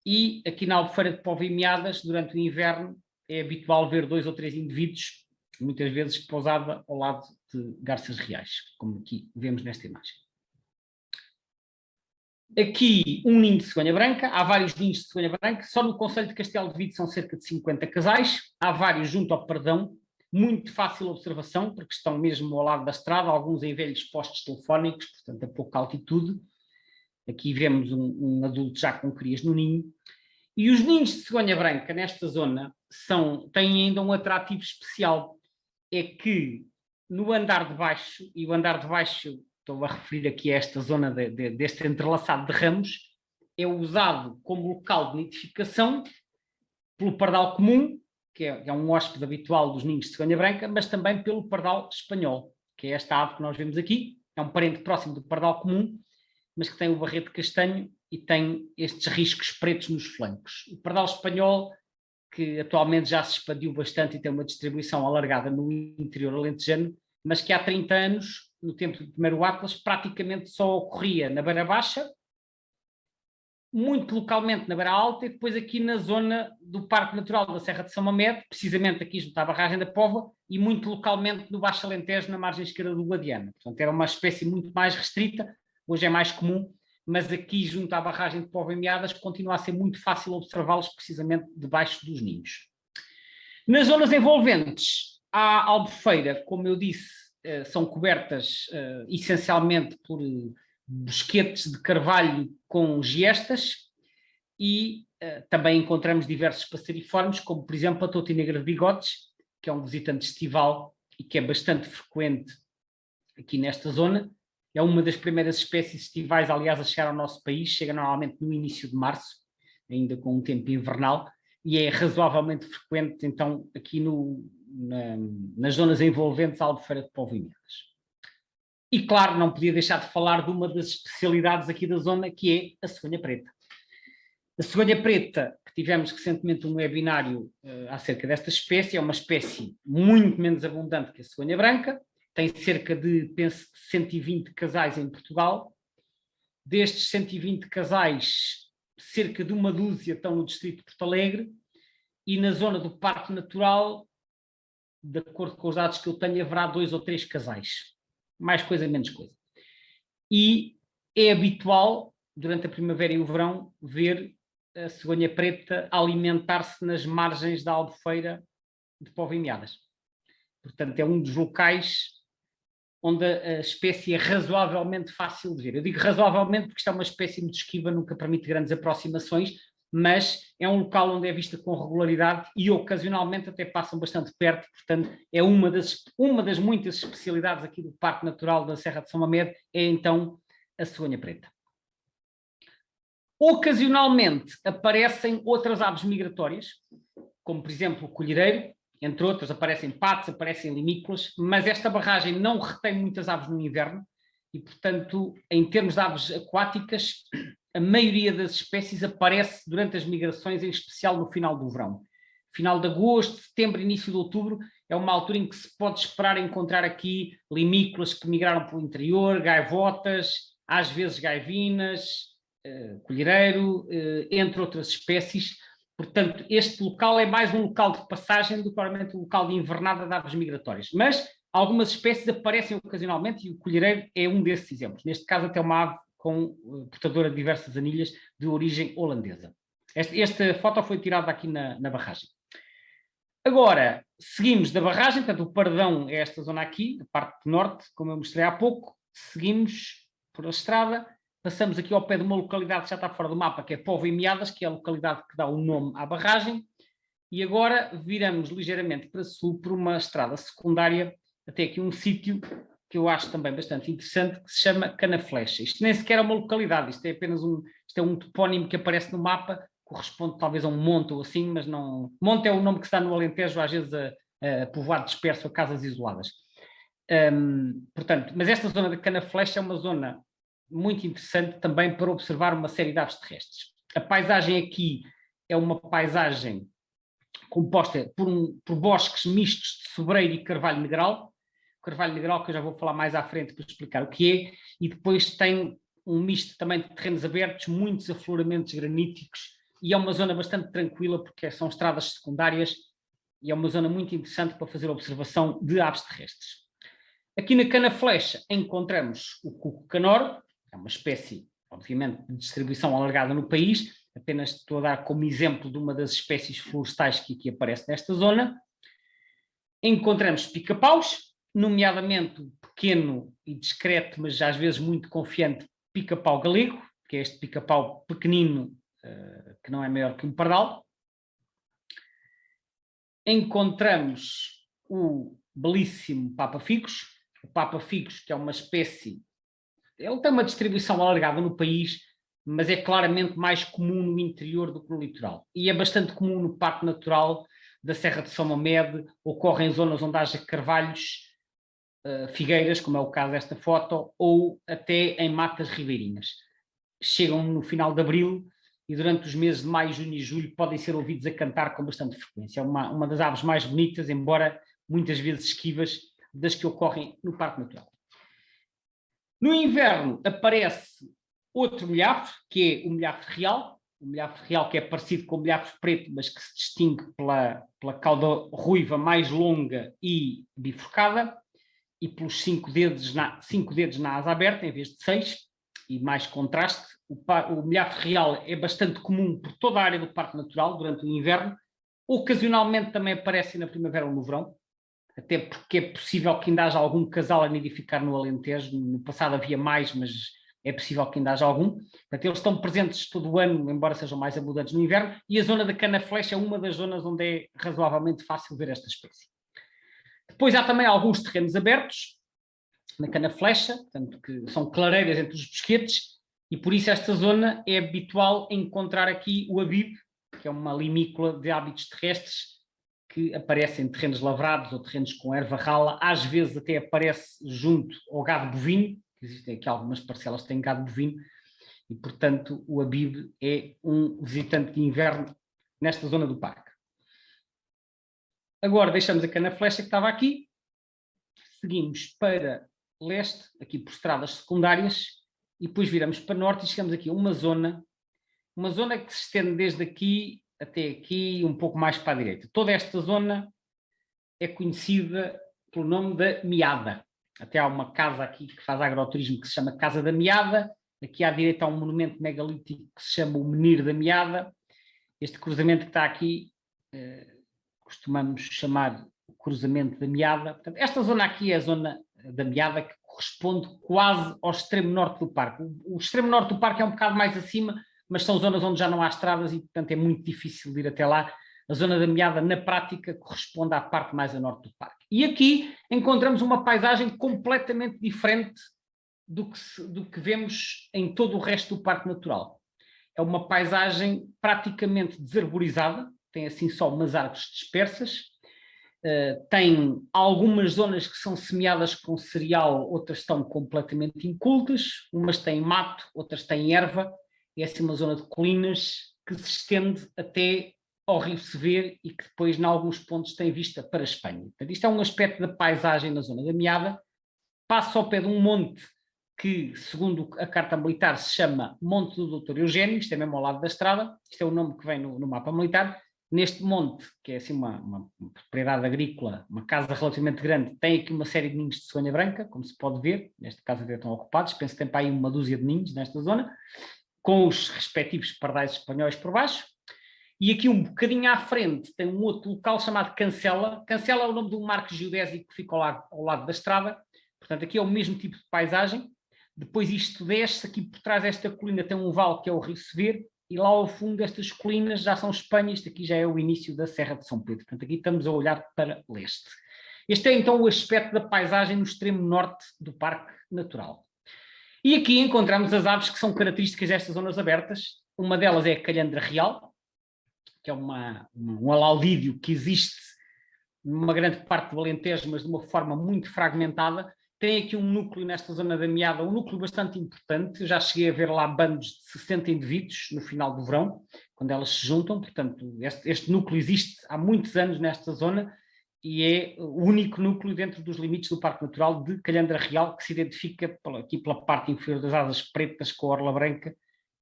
Speaker 1: E aqui na albufeira de Póvoa e Meadas, durante o inverno, é habitual ver 2 ou 3 indivíduos, muitas vezes pousada ao lado de garças reais, como aqui vemos nesta imagem. Aqui um ninho de cegonha branca, há vários ninhos de cegonha branca, só no concelho de Castelo de Vide são cerca de 50 casais, há vários junto ao Pardão, muito de fácil observação, porque estão mesmo ao lado da estrada, alguns em velhos postos telefónicos, portanto a pouca altitude. Aqui vemos um adulto já com crias no ninho. E os ninhos de cegonha branca nesta zona têm ainda um atrativo especial, é que no andar de baixo, e o andar de baixo estou a referir aqui a esta zona deste entrelaçado de ramos, é usado como local de nidificação pelo pardal comum, que é um hóspede habitual dos ninhos de cegonha branca, mas também pelo pardal espanhol, que é esta ave que nós vemos aqui, é um parente próximo do pardal comum, mas que tem o barrete castanho e tem estes riscos pretos nos flancos. O pardal espanhol, que atualmente já se expandiu bastante e tem uma distribuição alargada no interior alentejano, mas que há 30 anos, no tempo do primeiro Atlas, praticamente só ocorria na Beira Baixa, muito localmente na Beira Alta e depois aqui na zona do Parque Natural da Serra de São Mamede, precisamente aqui junto à barragem da Póvoa, e muito localmente no Baixo Alentejo, na margem esquerda do Guadiana. Portanto, era uma espécie muito mais restrita, hoje é mais comum, mas aqui junto à barragem de Póvoa e Meadas continua a ser muito fácil observá-los precisamente debaixo dos ninhos. Nas zonas envolventes, a albufeira, como eu disse, são cobertas essencialmente por bosquetes de carvalho com giestas e também encontramos diversos passeriformes, como por exemplo a touta negra de bigodes, que é um visitante estival e que é bastante frequente aqui nesta zona. É uma das primeiras espécies estivais, aliás, a chegar ao nosso país, chega normalmente no início de março, ainda com um tempo invernal, e é razoavelmente frequente, então, aqui nas zonas envolventes à Albufeira de Póvoa e Meadas. E, claro, não podia deixar de falar de uma das especialidades aqui da zona, que é a cegonha preta. A cegonha preta, que tivemos recentemente um webinário acerca desta espécie, é uma espécie muito menos abundante que a cegonha branca, tem cerca de, penso, 120 casais em Portugal. Destes 120 casais, cerca de uma dúzia estão no distrito de Porto Alegre, e na zona do Parque Natural, de acordo com os dados que eu tenho, haverá 2 ou 3 casais. Mais coisa, menos coisa. E é habitual, durante a primavera e o verão, ver a cegonha preta alimentar-se nas margens da Albufeira de Póvoa e Meadas. Portanto, é um dos locais onde a espécie é razoavelmente fácil de ver. Eu digo razoavelmente porque isto é uma espécie muito esquiva, nunca permite grandes aproximações, mas é um local onde é vista com regularidade e ocasionalmente até passam bastante perto, portanto é uma das muitas especialidades aqui do Parque Natural da Serra de São Mamede, é então a cegonha preta. Ocasionalmente aparecem outras aves migratórias, como por exemplo o colhereiro, entre outras aparecem patos, aparecem limícolas, mas esta barragem não retém muitas aves no inverno e, portanto, em termos de aves aquáticas, a maioria das espécies aparece durante as migrações, em especial no final do verão. Final de agosto, setembro, início de outubro, é uma altura em que se pode esperar encontrar aqui limícolas que migraram para o interior, gaivotas, às vezes gaivinas, colhereiro, entre outras espécies. Portanto, este local é mais um local de passagem do que provavelmente um local de invernada de aves migratórias. Mas algumas espécies aparecem ocasionalmente e o colhereiro é um desses exemplos. Neste caso, até uma ave portadora de diversas anilhas de origem holandesa. Esta foto foi tirada aqui na barragem. Agora, seguimos da barragem, portanto, o Pardão é esta zona aqui, a parte norte, como eu mostrei há pouco. Seguimos por a estrada, passamos aqui ao pé de uma localidade que já está fora do mapa, que é Póvoa e Meadas, que é a localidade que dá o nome à barragem. E agora viramos ligeiramente para sul por uma estrada secundária, até aqui um sítio que eu acho também bastante interessante, que se chama Canaflecha. Isto nem sequer é uma localidade, isto é um topónimo que aparece no mapa, corresponde talvez a um monte ou assim, mas não... Monte é o nome que se dá no Alentejo, às vezes a povoado disperso, a casas isoladas. Portanto, mas esta zona de Canaflecha é uma zona muito interessante também para observar uma série de aves terrestres. A paisagem aqui é uma paisagem composta por bosques mistos de sobreiro e carvalho negral, carvalho negral que eu já vou falar mais à frente para explicar o que é, e depois tem um misto também de terrenos abertos, muitos afloramentos graníticos, e é uma zona bastante tranquila porque são estradas secundárias e é uma zona muito interessante para fazer observação de aves terrestres. Aqui na Canaflecha encontramos o cuco canoro, é uma espécie, obviamente, de distribuição alargada no país, apenas estou a dar como exemplo de uma das espécies florestais que aqui aparece nesta zona. Encontramos pica-paus, nomeadamente o pequeno e discreto, mas às vezes muito confiante, pica-pau galego, que é este pica-pau pequenino, que não é maior que um pardal. Encontramos o belíssimo papa-figos. O papa-figos, que é uma espécie, ele tem uma distribuição alargada no país, mas é claramente mais comum no interior do que no litoral. E é bastante comum no Parque Natural da Serra de São Mamede, ocorre em zonas onde haja carvalhos, figueiras, como é o caso desta foto, ou até em matas ribeirinhas. Chegam no final de abril e durante os meses de maio, junho e julho podem ser ouvidos a cantar com bastante frequência. É uma das aves mais bonitas, embora muitas vezes esquivas, das que ocorrem no Parque Natural. No inverno aparece outro milhafre, que é o milhafre real, que é parecido com o milhafre preto, mas que se distingue pela cauda ruiva mais longa e bifurcada, e pelos 5 dedos na asa aberta, em vez de 6, e mais contraste. O milhafre real é bastante comum por toda a área do Parque Natural durante o inverno, ocasionalmente também aparece na primavera ou no verão, até porque é possível que ainda haja algum casal a nidificar no Alentejo. No passado havia mais, mas é possível que ainda haja algum. Portanto, eles estão presentes todo o ano, embora sejam mais abundantes no inverno, e a zona da Cana-Flecha é uma das zonas onde é razoavelmente fácil ver esta espécie. Depois há também alguns terrenos abertos na Cana-Flecha, portanto, que são clareiras entre os bosquetes, e por isso esta zona é habitual encontrar aqui o abibe, que é uma limícola de hábitos terrestres, que aparece em terrenos lavrados ou terrenos com erva rala, às vezes até aparece junto ao gado bovino, existem aqui algumas parcelas que têm gado bovino, e portanto o abibe é um visitante de inverno nesta zona do parque. Agora deixamos a Cana-Flecha que estava aqui, seguimos para leste, aqui por estradas secundárias, e depois viramos para norte e chegamos aqui a uma zona que se estende desde aqui até aqui, um pouco mais para a direita. Toda esta zona é conhecida pelo nome da Meada. Até há uma casa aqui que faz agroturismo que se chama Casa da Meada. Aqui à direita há um monumento megalítico que se chama o Menir da Meada. Este cruzamento que está aqui costumamos chamar o cruzamento da Meada. Portanto, esta zona aqui é a zona da Meada, que corresponde quase ao extremo norte do parque. O extremo norte do parque é um bocado mais acima, mas são zonas onde já não há estradas e, portanto, é muito difícil de ir até lá. A zona da Meada, na prática, corresponde à parte mais a norte do parque. E aqui encontramos uma paisagem completamente diferente do que vemos em todo o resto do Parque Natural. É uma paisagem praticamente desarborizada, tem assim só umas árvores dispersas, tem algumas zonas que são semeadas com cereal, outras estão completamente incultas, umas têm mato, outras têm erva. É assim uma zona de colinas que se estende até ao Rio Sever e que depois, em alguns pontos, tem vista para a Espanha. Portanto, isto é um aspecto da paisagem na zona da Meada. Passa ao pé de um monte que, segundo a carta militar, se chama Monte do Dr. Eugênio, isto é mesmo ao lado da estrada, isto é o nome que vem no mapa militar. Neste monte, que é assim uma propriedade agrícola, uma casa relativamente grande, tem aqui uma série de ninhos de cegonha branca, como se pode ver, neste caso até estão ocupados, penso que tem para aí uma dúzia de ninhos nesta zona, com os respectivos pardais espanhóis por baixo. E aqui um bocadinho à frente tem um outro local chamado Cancela. Cancela é o nome de um marco geodésico que fica ao lado da estrada. Portanto, aqui é o mesmo tipo de paisagem. Depois isto desce, aqui por trás desta colina tem um vale que é o Rio Sever, e lá ao fundo estas colinas já são Espanha, isto aqui já é o início da Serra de São Pedro. Portanto, aqui estamos a olhar para leste. Este é então o aspecto da paisagem no extremo norte do Parque Natural. E aqui encontramos as aves que são características destas zonas abertas. Uma delas é a calhandra real, que é um alaudídeo que existe numa grande parte do Alentejo, mas de uma forma muito fragmentada. Tem aqui um núcleo nesta zona da Meada, um núcleo bastante importante. Eu já cheguei a ver lá bandos de 60 indivíduos no final do verão, quando elas se juntam. Portanto, este núcleo existe há muitos anos nesta zona e é o único núcleo dentro dos limites do Parque Natural de calhandra real, que se identifica aqui pela parte inferior das asas pretas com a orla branca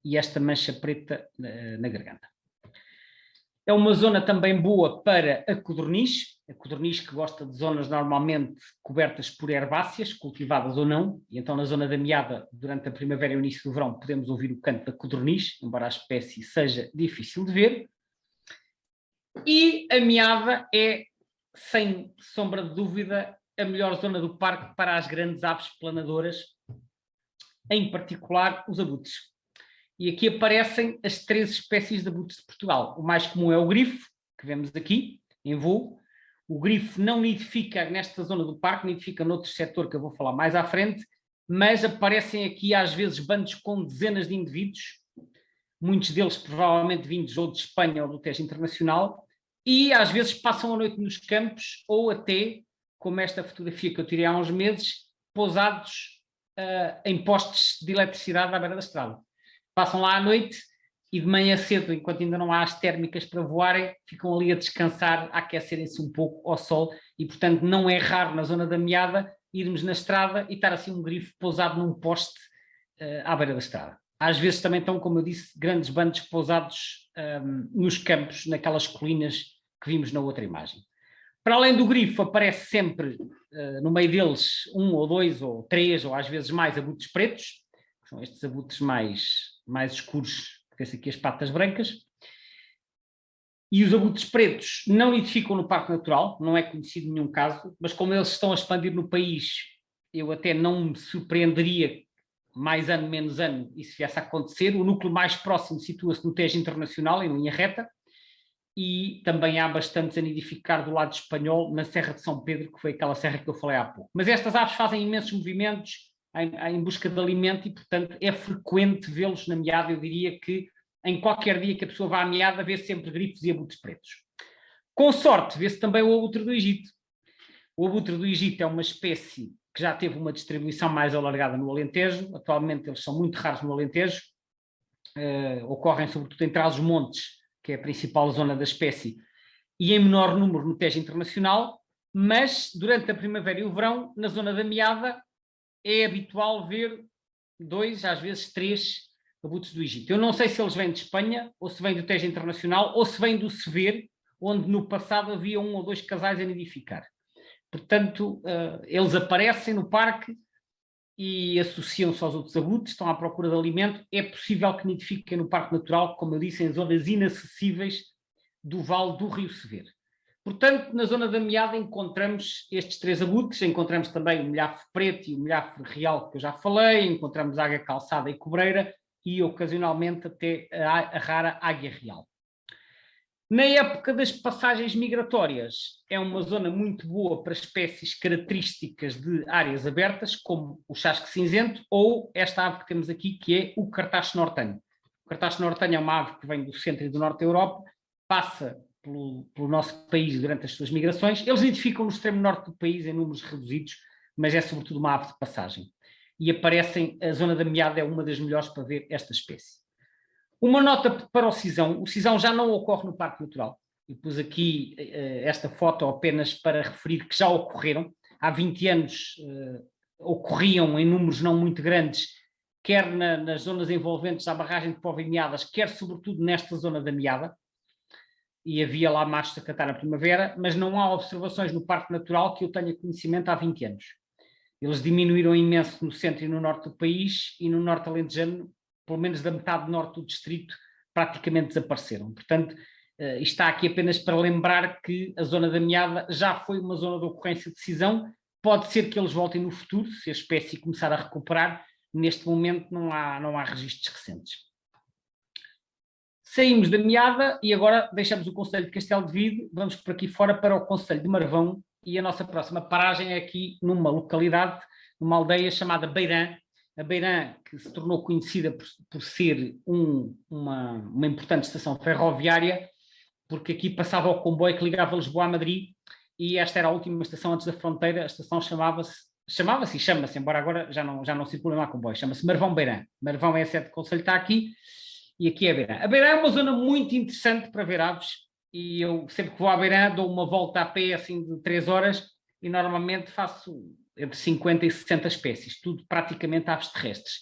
Speaker 1: e esta mancha preta na garganta. É uma zona também boa para a codorniz que gosta de zonas normalmente cobertas por herbáceas, cultivadas ou não, e então na zona da Meada, durante a primavera e o início do verão, podemos ouvir o canto da codorniz, embora a espécie seja difícil de ver. E a Meada é sem sombra de dúvida, a melhor zona do parque para as grandes aves planadoras, em particular os abutres. E aqui aparecem as 3 espécies de abutres de Portugal. O mais comum é o grifo, que vemos aqui, em voo. O grifo não nidifica nesta zona do parque, nidifica noutro setor que eu vou falar mais à frente, mas aparecem aqui às vezes bandos com dezenas de indivíduos, muitos deles provavelmente vindos ou de Espanha ou do Tejo Internacional, e às vezes passam a noite nos campos ou até, como esta fotografia que eu tirei há uns meses, pousados em postes de eletricidade à beira da estrada. Passam lá à noite e de manhã cedo, enquanto ainda não há as térmicas para voarem, ficam ali a descansar, a aquecerem-se um pouco ao sol e, portanto, não é raro na zona da Meada irmos na estrada e estar assim um grifo pousado num poste à beira da estrada. Às vezes também estão, como eu disse, grandes bandos pousados nos campos, naquelas colinas que vimos na outra imagem. Para além do grifo, aparece sempre no meio deles 1 ou 2 ou 3 ou às vezes mais abutres pretos, que são estes abutres mais escuros, que vê-se aqui as patas brancas. E os abutres pretos não nidificam no Parque Natural, não é conhecido nenhum caso, mas como eles estão a expandir no país, eu até não me surpreenderia, mais ano, menos ano, isso viesse a acontecer. O núcleo mais próximo situa-se no Tejo Internacional, em linha reta, e também há bastantes a nidificar do lado espanhol, na Serra de São Pedro, que foi aquela serra que eu falei há pouco. Mas estas aves fazem imensos movimentos em busca de alimento e, portanto, é frequente vê-los na Meada. Eu diria que em qualquer dia que a pessoa vá à Meada, vê sempre grifos e abutres pretos. Com sorte, vê-se também o abutre do Egito. O abutre do Egito é uma espécie que já teve uma distribuição mais alargada no Alentejo. Atualmente eles são muito raros no Alentejo. Ocorrem sobretudo em Trás-os-Montes, que é a principal zona da espécie, e em menor número no Tejo Internacional, mas durante a primavera e o verão, na zona da Meada, é habitual ver 2, às vezes 3 abutres do Egito. Eu não sei se eles vêm de Espanha, ou se vêm do Tejo Internacional, ou se vêm do Sever, onde no passado havia 1 ou 2 casais a nidificar. Portanto, eles aparecem no parque e associam-se aos outros abutres, estão à procura de alimento. É possível que nidifiquem no Parque Natural, como eu disse, em zonas inacessíveis do Vale do Rio Sever. Portanto, na zona da Meada encontramos estes 3 abutres, encontramos também o milhafre preto e o milhafre real, que eu já falei, encontramos águia calçada e cobreira e, ocasionalmente, até a rara águia real. Na época das passagens migratórias, é uma zona muito boa para espécies características de áreas abertas, como o chasque cinzento ou esta ave que temos aqui, que é o cartacho nortenho. O cartacho nortenho é uma ave que vem do centro e do norte da Europa, passa pelo nosso país durante as suas migrações. Eles nidificam no extremo norte do país em números reduzidos, mas é sobretudo uma ave de passagem. E aparecem, a zona da Meada é uma das melhores para ver esta espécie. Uma nota para o cisão já não ocorre no Parque Natural. Eu pus aqui esta foto apenas para referir que já ocorreram. Há 20 anos ocorriam em números não muito grandes, quer nas zonas envolventes à barragem de Póvoa e Meadas, quer sobretudo nesta zona da Meada, e havia lá machos a cantar na primavera, mas não há observações no Parque Natural que eu tenha conhecimento há 20 anos. Eles diminuíram imenso no centro e no norte do país, e no norte alentejano, pelo menos da metade norte do distrito, praticamente desapareceram. Portanto, está aqui apenas para lembrar que a zona da Meada já foi uma zona de ocorrência de cisão. Pode ser que eles voltem no futuro, se a espécie começar a recuperar. Neste momento não há registros recentes. Saímos da Meada e agora deixamos o concelho de Castelo de Vide, vamos por aqui fora para o concelho de Marvão, e a nossa próxima paragem é aqui numa localidade, numa aldeia chamada Beirã. A Beirã, que se tornou conhecida por ser uma importante estação ferroviária, porque aqui passava o comboio que ligava Lisboa a Madrid, e esta era a última estação antes da fronteira. A estação chamava-se e chama-se, embora agora já não circulem lá comboios, chama-se Marvão Beirã. Marvão é a sede do concelho, está aqui, e aqui é a Beirã. A Beirã é uma zona muito interessante para ver aves, e eu sempre que vou à Beirã dou uma volta a pé assim de 3 horas, e normalmente faço entre 50 e 60 espécies, tudo praticamente aves terrestres,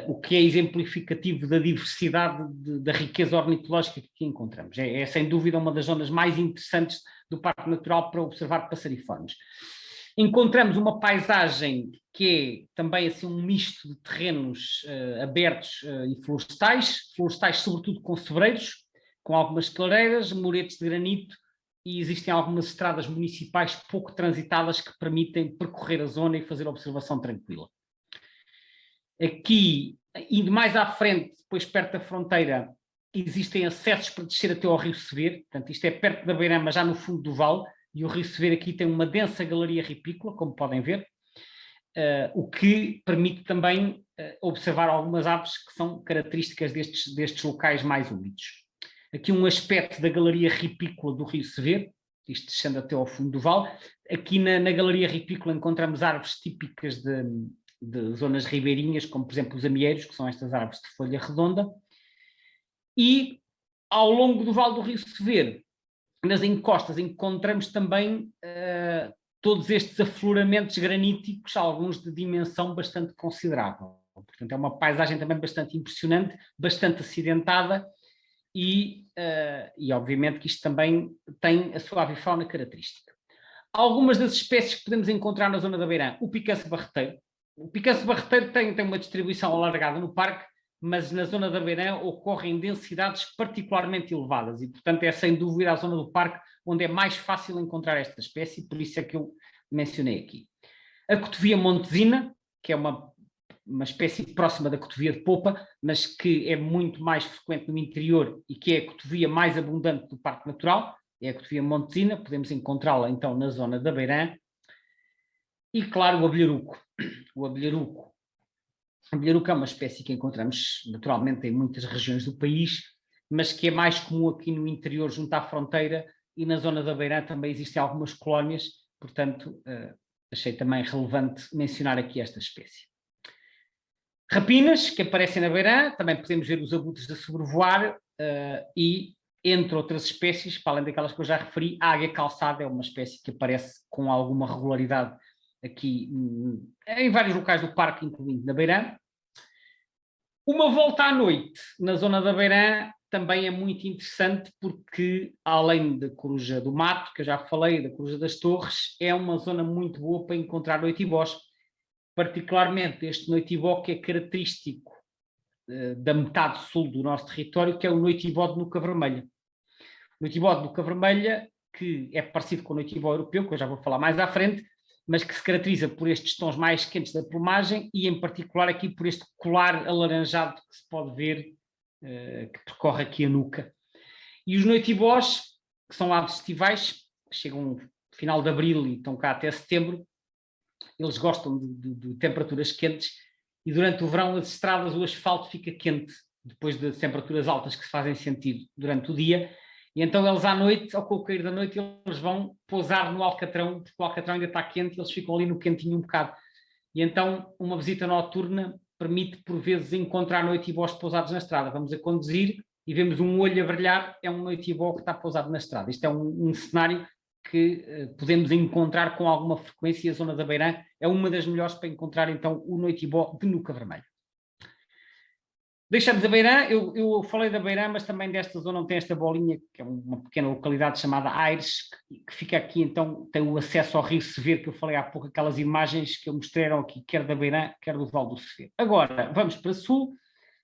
Speaker 1: o que é exemplificativo da diversidade, da riqueza ornitológica que aqui encontramos. É sem dúvida uma das zonas mais interessantes do Parque Natural para observar passariformes. Encontramos uma paisagem que é também assim um misto de terrenos abertos e florestais sobretudo com sebreiros, com algumas clareiras, muretos de granito, e existem algumas estradas municipais pouco transitadas que permitem percorrer a zona e fazer observação tranquila. Aqui, indo mais à frente, depois perto da fronteira, existem acessos para descer até ao Rio Sever, portanto isto é perto da Beirã, mas já no fundo do vale, e o Rio Sever aqui tem uma densa galeria ripícola, como podem ver, o que permite também observar algumas aves que são características destes locais mais úmidos. Aqui um aspecto da galeria ripícola do Rio Sever, isto descendo até ao fundo do vale. Aqui na galeria ripícola encontramos árvores típicas de zonas ribeirinhas, como por exemplo os amieiros, que são estas árvores de folha redonda. E ao longo do vale do Rio Sever, nas encostas, encontramos também todos estes afloramentos graníticos, alguns de dimensão bastante considerável. Portanto, é uma paisagem também bastante impressionante, bastante acidentada e obviamente que isto também tem a sua avifauna característica. Algumas das espécies que podemos encontrar na zona da Beirã, o picanço barreteiro. O picanço barreteiro tem uma distribuição alargada no parque, mas na zona da Beirã ocorrem densidades particularmente elevadas e, portanto, é sem dúvida a zona do parque onde é mais fácil encontrar esta espécie, por isso é que eu mencionei aqui. A cotovia montesina, que é uma espécie próxima da cotovia de popa, mas que é muito mais frequente no interior e que é a cotovia mais abundante do Parque Natural, é a cotovia montesina, podemos encontrá-la então na zona da Beirã. E claro, o abelharuco. O abelharuco é uma espécie que encontramos naturalmente em muitas regiões do país, mas que é mais comum aqui no interior, junto à fronteira, e na zona da Beirã também existem algumas colónias, portanto, achei também relevante mencionar aqui esta espécie. Rapinas, que aparecem na Beirã, também podemos ver os abutres a sobrevoar e, entre outras espécies, para além daquelas que eu já referi, a águia calçada é uma espécie que aparece com alguma regularidade aqui em vários locais do parque, incluindo na Beirã. Uma volta à noite na zona da Beirã também é muito interessante porque, além da Coruja do Mato, que eu já falei, da Coruja das Torres, é uma zona muito boa para encontrar noitibós, particularmente este noitibó que é característico da metade sul do nosso território, que é o noitibó de nuca vermelha. O noitibó de nuca vermelha, que é parecido com o noitibó europeu, que eu já vou falar mais à frente, mas que se caracteriza por estes tons mais quentes da plumagem e, em particular, aqui por este colar alaranjado que se pode ver, que percorre aqui a nuca. E os noitibós, que são aves estivais, que chegam no final de abril e estão cá até setembro, eles gostam de temperaturas quentes e durante o verão as estradas, o asfalto fica quente, depois de temperaturas altas que se fazem sentir durante o dia. E então eles à noite, ao cair da noite, eles vão pousar no alcatrão, porque o alcatrão ainda está quente e eles ficam ali no quentinho um bocado. E então uma visita noturna permite por vezes encontrar noitibós pousados na estrada. Vamos a conduzir e vemos um olho a brilhar, é um noitibó que está pousado na estrada. Isto é um cenário que podemos encontrar com alguma frequência e a zona da Beirã é uma das melhores para encontrar então o noitibó de nuca vermelha. Deixamos a Beirã, eu falei da Beirã, mas também desta zona onde tem esta bolinha, que é uma pequena localidade chamada Aires, que fica aqui então, tem o acesso ao Rio Sever, que eu falei há pouco, aquelas imagens que eu mostrei aqui, quer da Beirã, quer do Vale do Sever. Agora, vamos para sul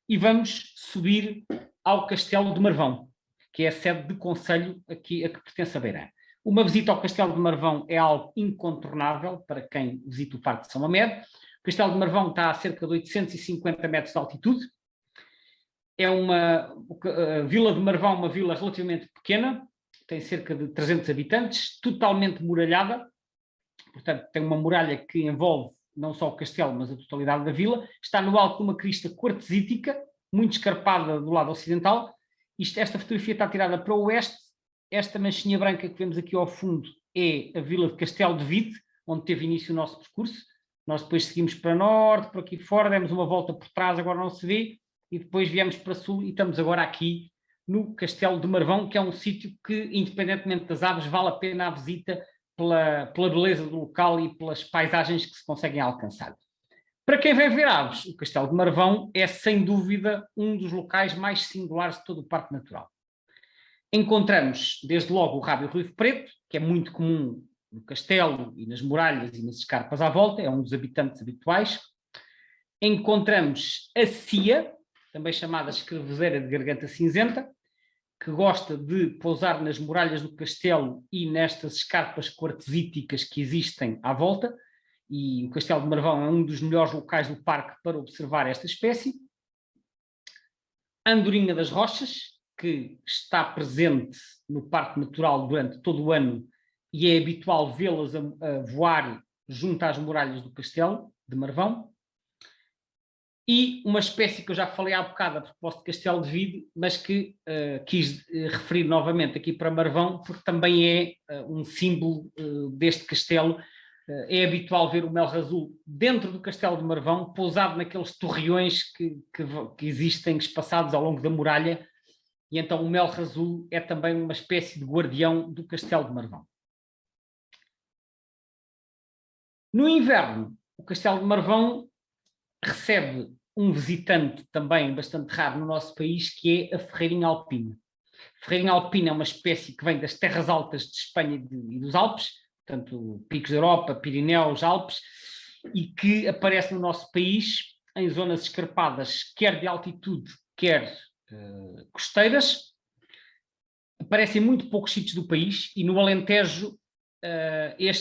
Speaker 1: e vamos subir ao Castelo de Marvão, que é a sede de concelho aqui a que pertence a Beirã. Uma visita ao Castelo de Marvão é algo incontornável para quem visita o Parque de São Mamed. O Castelo de Marvão está a cerca de 850 metros de altitude. A Vila de Marvão é uma vila relativamente pequena, tem cerca de 300 habitantes, totalmente muralhada, portanto tem uma muralha que envolve não só o castelo, mas a totalidade da vila, está no alto de uma crista quartzítica, muito escarpada do lado ocidental. Esta fotografia está tirada para o oeste, esta manchinha branca que vemos aqui ao fundo é a vila de Castelo de Vide, onde teve início o nosso percurso. Nós depois seguimos para norte, por aqui fora, demos uma volta por trás, agora não se vê, e depois viemos para sul e estamos agora aqui no Castelo de Marvão, que é um sítio que, independentemente das aves, vale a pena a visita pela beleza do local e pelas paisagens que se conseguem alcançar. Para quem vem ver aves, o Castelo de Marvão é, sem dúvida, um dos locais mais singulares de todo o Parque Natural. Encontramos, desde logo, o rábio ruivo preto, que é muito comum no castelo e nas muralhas e nas escarpas à volta, é um dos habitantes habituais. Encontramos a cia, também chamada escrevezeira de garganta cinzenta, que gosta de pousar nas muralhas do castelo e nestas escarpas quartzíticas que existem à volta, e o Castelo de Marvão é um dos melhores locais do parque para observar esta espécie. Andorinha das Rochas, que está presente no Parque Natural durante todo o ano e é habitual vê-las a voar junto às muralhas do Castelo de Marvão. E uma espécie que eu já falei há bocado a propósito de Castelo de Vide, mas que quis referir novamente aqui para Marvão, porque também é um símbolo deste castelo. É habitual ver o melro azul dentro do Castelo de Marvão, pousado naqueles torreões que existem espaçados ao longo da muralha, e então o melro azul é também uma espécie de guardião do Castelo de Marvão. No inverno, o Castelo de Marvão recebe um visitante também bastante raro no nosso país, que é a ferreirinha alpina. A ferreirinha alpina é uma espécie que vem das terras altas de Espanha e dos Alpes, portanto, picos da Europa, Pirineus, Alpes, e que aparece no nosso país em zonas escarpadas, quer de altitude, quer costeiras. Aparece em muito poucos sítios do país, e no Alentejo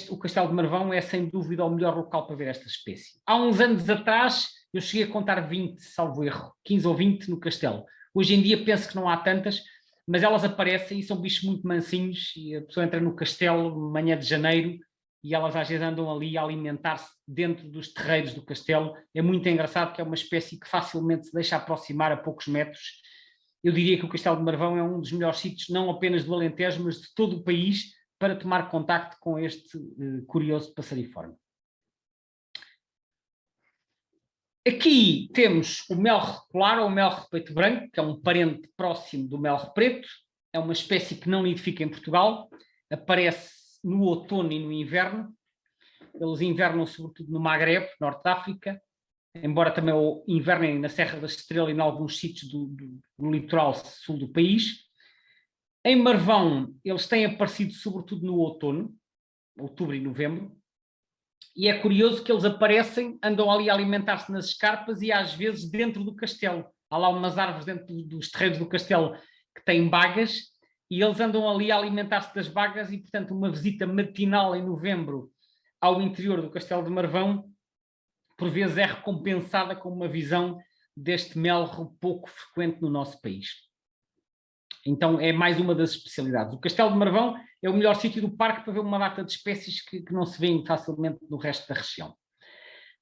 Speaker 1: o Castelo de Marvão é sem dúvida o melhor local para ver esta espécie. Há uns anos atrás eu cheguei a contar 20, salvo erro, 15 ou 20 no castelo. Hoje em dia penso que não há tantas, mas elas aparecem e são bichos muito mansinhos, e a pessoa entra no castelo manhã de janeiro e elas às vezes andam ali a alimentar-se dentro dos terreiros do castelo. É muito engraçado, que é uma espécie que facilmente se deixa aproximar a poucos metros. Eu diria que o Castelo de Marvão é um dos melhores sítios, não apenas do Alentejo, mas de todo o país, para tomar contacto com este curioso passariforme. Aqui temos o melro polar, ou o melro peito branco, que é um parente próximo do melro preto. É uma espécie que não nidifica em Portugal, aparece no outono e no inverno. Eles invernam sobretudo no Magreb, norte de África, embora também invernem na Serra da Estrela e em alguns sítios do litoral sul do país. Em Marvão, eles têm aparecido sobretudo no outono, outubro e novembro, e é curioso que eles aparecem, andam ali a alimentar-se nas escarpas e às vezes dentro do castelo. Há lá umas árvores dentro dos terreiros do castelo que têm bagas, e eles andam ali a alimentar-se das bagas, e portanto uma visita matinal em novembro ao interior do Castelo de Marvão por vezes é recompensada com uma visão deste melro pouco frequente no nosso país. Então é mais uma das especialidades. O Castelo de Marvão é o melhor sítio do parque para ver uma data de espécies que não se vêem facilmente no resto da região.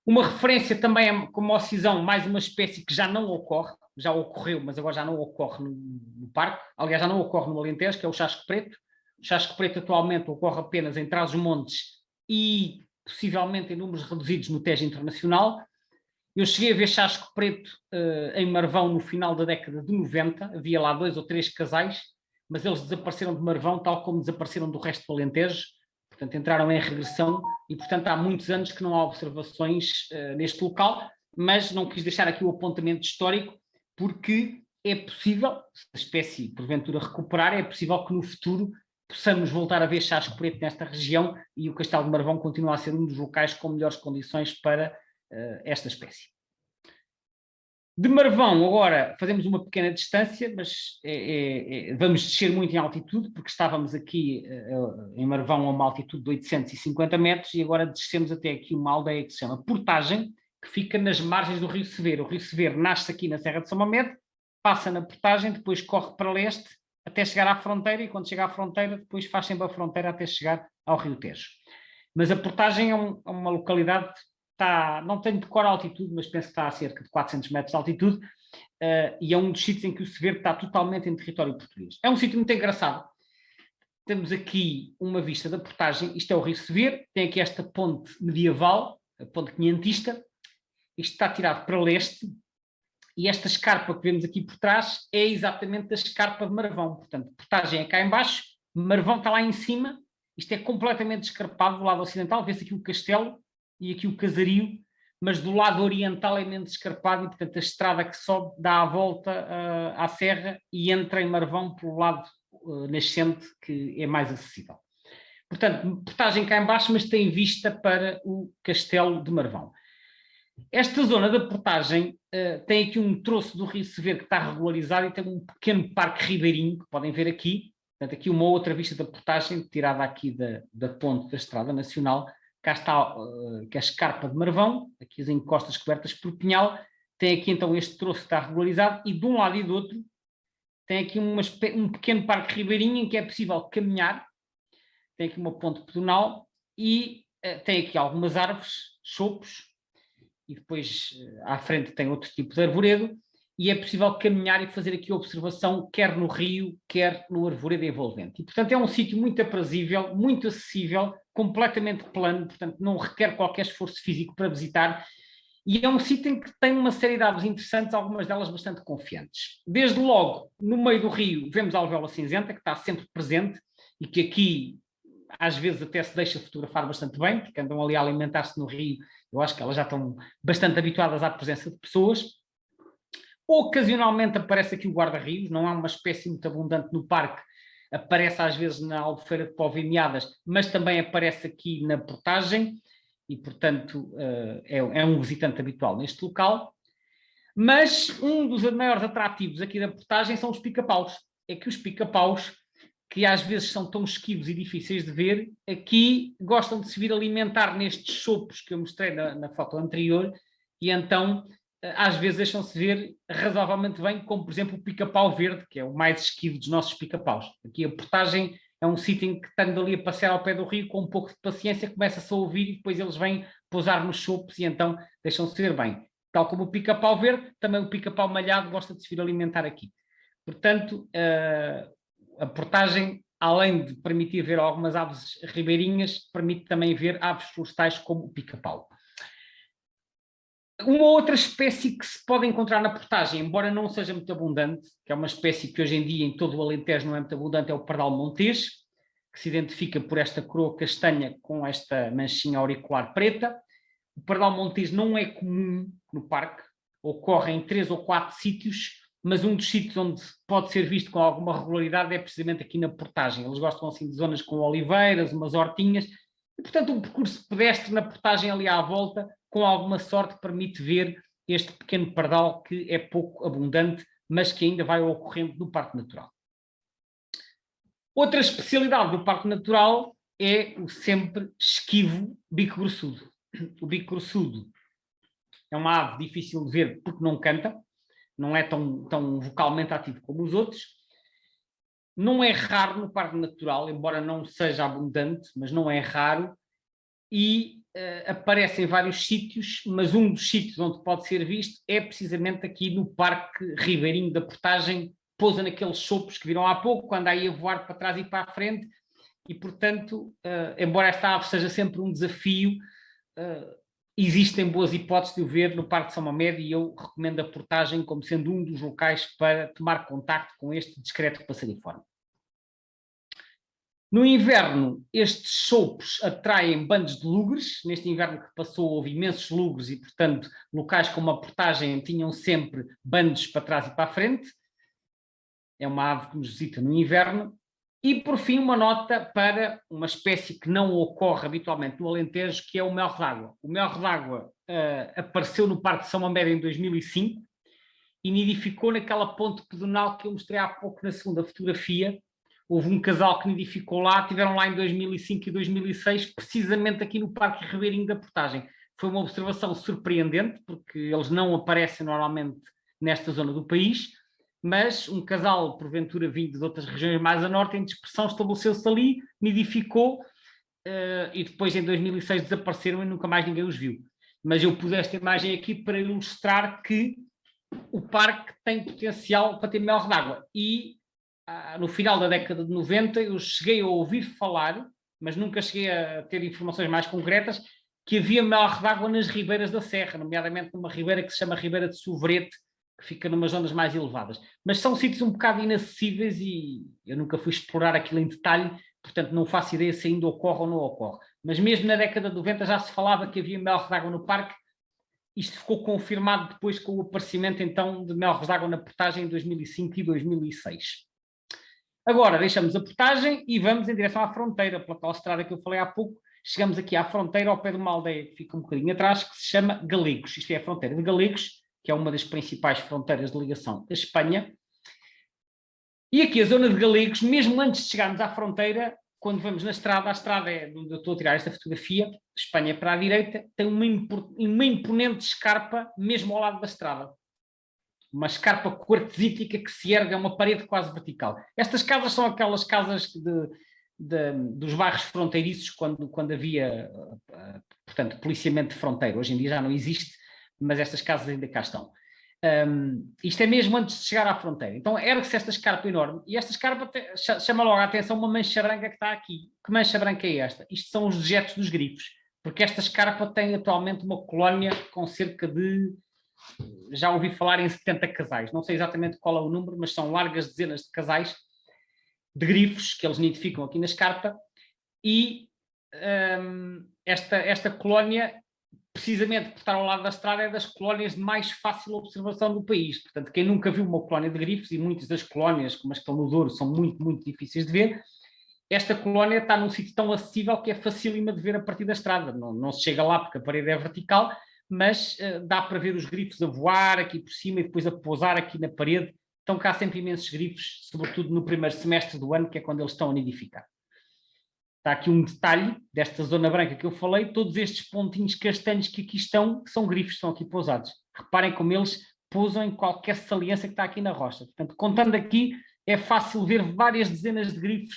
Speaker 1: Uma referência também é, como a cisão, mais uma espécie que já não ocorre, já ocorreu, mas agora já não ocorre no parque. Aliás, já não ocorre no Alentejo, que é o chasco preto. O chasco preto atualmente ocorre apenas em Trás-os-Montes e possivelmente em números reduzidos no Tejo Internacional. Eu cheguei a ver chasco preto em Marvão no final da década de 90, havia lá 2 ou 3 casais, mas eles desapareceram de Marvão, tal como desapareceram do resto do Alentejo, portanto entraram em regressão, e portanto há muitos anos que não há observações neste local, mas não quis deixar aqui o apontamento histórico, porque é possível, se a espécie porventura recuperar, é possível que no futuro possamos voltar a ver chasco preto nesta região, e o Castelo de Marvão continua a ser um dos locais com melhores condições para esta espécie. De Marvão, agora fazemos uma pequena distância, mas vamos descer muito em altitude, porque estávamos aqui em Marvão a uma altitude de 850 metros, e agora descemos até aqui uma aldeia que se chama Portagem, que fica nas margens do Rio Severo. O Rio Severo nasce aqui na Serra de São Mamede, passa na Portagem, depois corre para leste até chegar à fronteira, e quando chega à fronteira, depois faz sempre a fronteira até chegar ao Rio Tejo. Mas a Portagem é uma localidade, não tenho de cor a altitude, mas penso que está a cerca de 400 metros de altitude, e é um dos sítios em que o Severo está totalmente em território português. É um sítio muito engraçado. Temos aqui uma vista da Portagem, isto é o Rio Severo, tem aqui esta ponte medieval, a ponte quinhentista, isto está tirado para leste, e esta escarpa que vemos aqui por trás é exatamente a escarpa de Marvão. Portanto, Portagem é cá em baixo, Marvão está lá em cima, isto é completamente escarpado do lado ocidental, vê-se aqui o castelo e aqui o casario, mas do lado oriental é menos escarpado, e portanto a estrada que sobe dá a volta à serra e entra em Marvão pelo lado nascente, que é mais acessível. Portanto, Portagem cá em baixo, mas tem vista para o Castelo de Marvão. Esta zona da portagem tem aqui um troço do Rio Severo que está regularizado e tem um pequeno parque ribeirinho, que podem ver aqui. Portanto, aqui uma outra vista da portagem, tirada aqui da ponte da Estrada Nacional. Cá está que é a Escarpa de Marvão, aqui as encostas cobertas por pinhal. Tem aqui então este troço que está regularizado e de um lado e do outro tem aqui um pequeno parque ribeirinho em que é possível caminhar. Tem aqui uma ponte pedonal e tem aqui algumas árvores, chopos, e depois à frente tem outro tipo de arvoredo, e é possível caminhar e fazer aqui observação, quer no rio, quer no arvoredo envolvente. E, portanto, é um sítio muito aprazível, muito acessível, completamente plano, portanto, não requer qualquer esforço físico para visitar, e é um sítio em que tem uma série de aves interessantes, algumas delas bastante confiantes. Desde logo, no meio do rio, vemos a alvéola cinzenta, que está sempre presente, e que aqui, às vezes, até se deixa fotografar bastante bem, porque andam ali a alimentar-se no rio. Eu acho que elas já estão bastante habituadas à presença de pessoas. Ocasionalmente aparece aqui o guarda-rios, não há uma espécie muito abundante no parque, aparece às vezes na Albufeira de Póvoa e Meadas, mas também aparece aqui na portagem, e portanto é um visitante habitual neste local. Mas um dos maiores atrativos aqui da portagem são os pica-paus. É que os pica-paus, que às vezes são tão esquivos e difíceis de ver, aqui gostam de se vir alimentar nestes chopos que eu mostrei na foto anterior, e então às vezes deixam-se ver razoavelmente bem, como por exemplo o pica-pau verde, que é o mais esquivo dos nossos pica-paus. Aqui a portagem é um sítio em que, estando ali a passear ao pé do rio, com um pouco de paciência, começa-se a ouvir e depois eles vêm pousar nos chopos e então deixam-se ver bem. Tal como o pica-pau verde, também o pica-pau malhado gosta de se vir alimentar aqui. Portanto, a portagem, além de permitir ver algumas aves ribeirinhas, permite também ver aves florestais como o pica-pau. Uma outra espécie que se pode encontrar na portagem, embora não seja muito abundante, que é uma espécie que hoje em dia em todo o Alentejo não é muito abundante, é o pardal montês, que se identifica por esta coroa castanha com esta manchinha auricular preta. O pardal montês não é comum no parque, ocorre em 3 ou 4 sítios, mas um dos sítios onde pode ser visto com alguma regularidade é precisamente aqui na portagem. Eles gostam assim de zonas com oliveiras, umas hortinhas, e portanto um percurso pedestre na portagem ali à volta, com alguma sorte, permite ver este pequeno pardal que é pouco abundante, mas que ainda vai ocorrendo no Parque Natural. Outra especialidade do Parque Natural é o sempre esquivo bico grossudo. O bico grossudo é uma ave difícil de ver porque não canta, não é tão vocalmente ativo como os outros. Não é raro no Parque Natural, embora não seja abundante, mas não é raro, e aparece em vários sítios, mas um dos sítios onde pode ser visto é precisamente aqui no Parque Ribeirinho da Portagem, pousa naqueles chopos que viram há pouco, quando aí a voar para trás e para a frente, e portanto, embora esta ave seja sempre um desafio, existem boas hipóteses de o ver no Parque de São Mamede, e eu recomendo a portagem como sendo um dos locais para tomar contacto com este discreto passariforme. No inverno, estes chopos atraem bandos de lugres. Neste inverno que passou houve imensos lugres e, portanto, locais como a portagem tinham sempre bandos para trás e para a frente. É uma ave que nos visita no inverno. E, por fim, uma nota para uma espécie que não ocorre habitualmente no Alentejo, que é o melro d'água. O melro d'água apareceu no Parque de São Mamede em 2005 e nidificou naquela ponte pedonal que eu mostrei há pouco na segunda fotografia. Houve um casal que nidificou lá, tiveram lá em 2005 e 2006, precisamente aqui no Parque Ribeirinho da Portagem. Foi uma observação surpreendente, porque eles não aparecem normalmente nesta zona do país, mas um casal, porventura vindo de outras regiões mais a norte, em dispersão, estabeleceu-se ali, nidificou, e depois em 2006 desapareceram e nunca mais ninguém os viu. Mas eu pus esta imagem aqui para ilustrar que o parque tem potencial para ter melhor d'água. E no final da década de 90 eu cheguei a ouvir falar, mas nunca cheguei a ter informações mais concretas, que havia melhor d'água nas ribeiras da Serra, nomeadamente numa ribeira que se chama Ribeira de Sovrete, que fica numas zonas mais elevadas. Mas são sítios um bocado inacessíveis e eu nunca fui explorar aquilo em detalhe, portanto não faço ideia se ainda ocorre ou não ocorre. Mas mesmo na década de 90 já se falava que havia melhor d'água no parque. Isto ficou confirmado depois com o aparecimento então de melhores d'água na portagem em 2005 e 2006. Agora deixamos a portagem e vamos em direção à fronteira, pela tal estrada que eu falei há pouco. chegamos aqui à fronteira, ao pé de uma aldeia que fica um bocadinho atrás, que se chama Galegos. Isto é a fronteira de Galegos, que é uma das principais fronteiras de ligação da Espanha. E aqui a zona de Galegos, mesmo antes de chegarmos à fronteira, quando vamos na estrada, a estrada é onde eu estou a tirar esta fotografia, Espanha para a direita, tem uma imponente escarpa mesmo ao lado da estrada. Uma escarpa quartzítica que se ergue a uma parede quase vertical. Estas casas são aquelas casas dos bairros fronteiriços quando havia, portanto, policiamento de fronteira. Hoje em dia já não existe, mas estas casas ainda cá estão. Isto é mesmo antes de chegar à fronteira. Então ergue-se esta escarpa enorme e esta escarpa chama logo a atenção uma mancha branca que está aqui. Que mancha branca é esta? Isto são os dejetos dos grifos, porque esta escarpa tem atualmente uma colónia com cerca de, já ouvi falar em 70 casais, não sei exatamente qual é o número, mas são largas dezenas de casais de grifos que eles nidificam aqui na escarpa e esta colónia, precisamente por estar ao lado da estrada, é das colónias de mais fácil observação do país. Portanto, quem nunca viu uma colónia de grifos, e muitas das colónias, como as que estão no Douro, são muito, muito difíceis de ver, esta colónia está num sítio tão acessível que é facílima de ver a partir da estrada. Não se chega lá porque a parede é vertical, mas dá para ver os grifos a voar aqui por cima e depois a pousar aqui na parede. Estão cá sempre imensos grifos, sobretudo no primeiro semestre do ano, que é quando eles estão a nidificar. Está aqui um detalhe desta zona branca que eu falei, todos estes pontinhos castanhos que aqui estão, são grifos, estão aqui pousados. Reparem como eles pousam em qualquer saliência que está aqui na rocha. Portanto, contando aqui, é fácil ver várias dezenas de grifos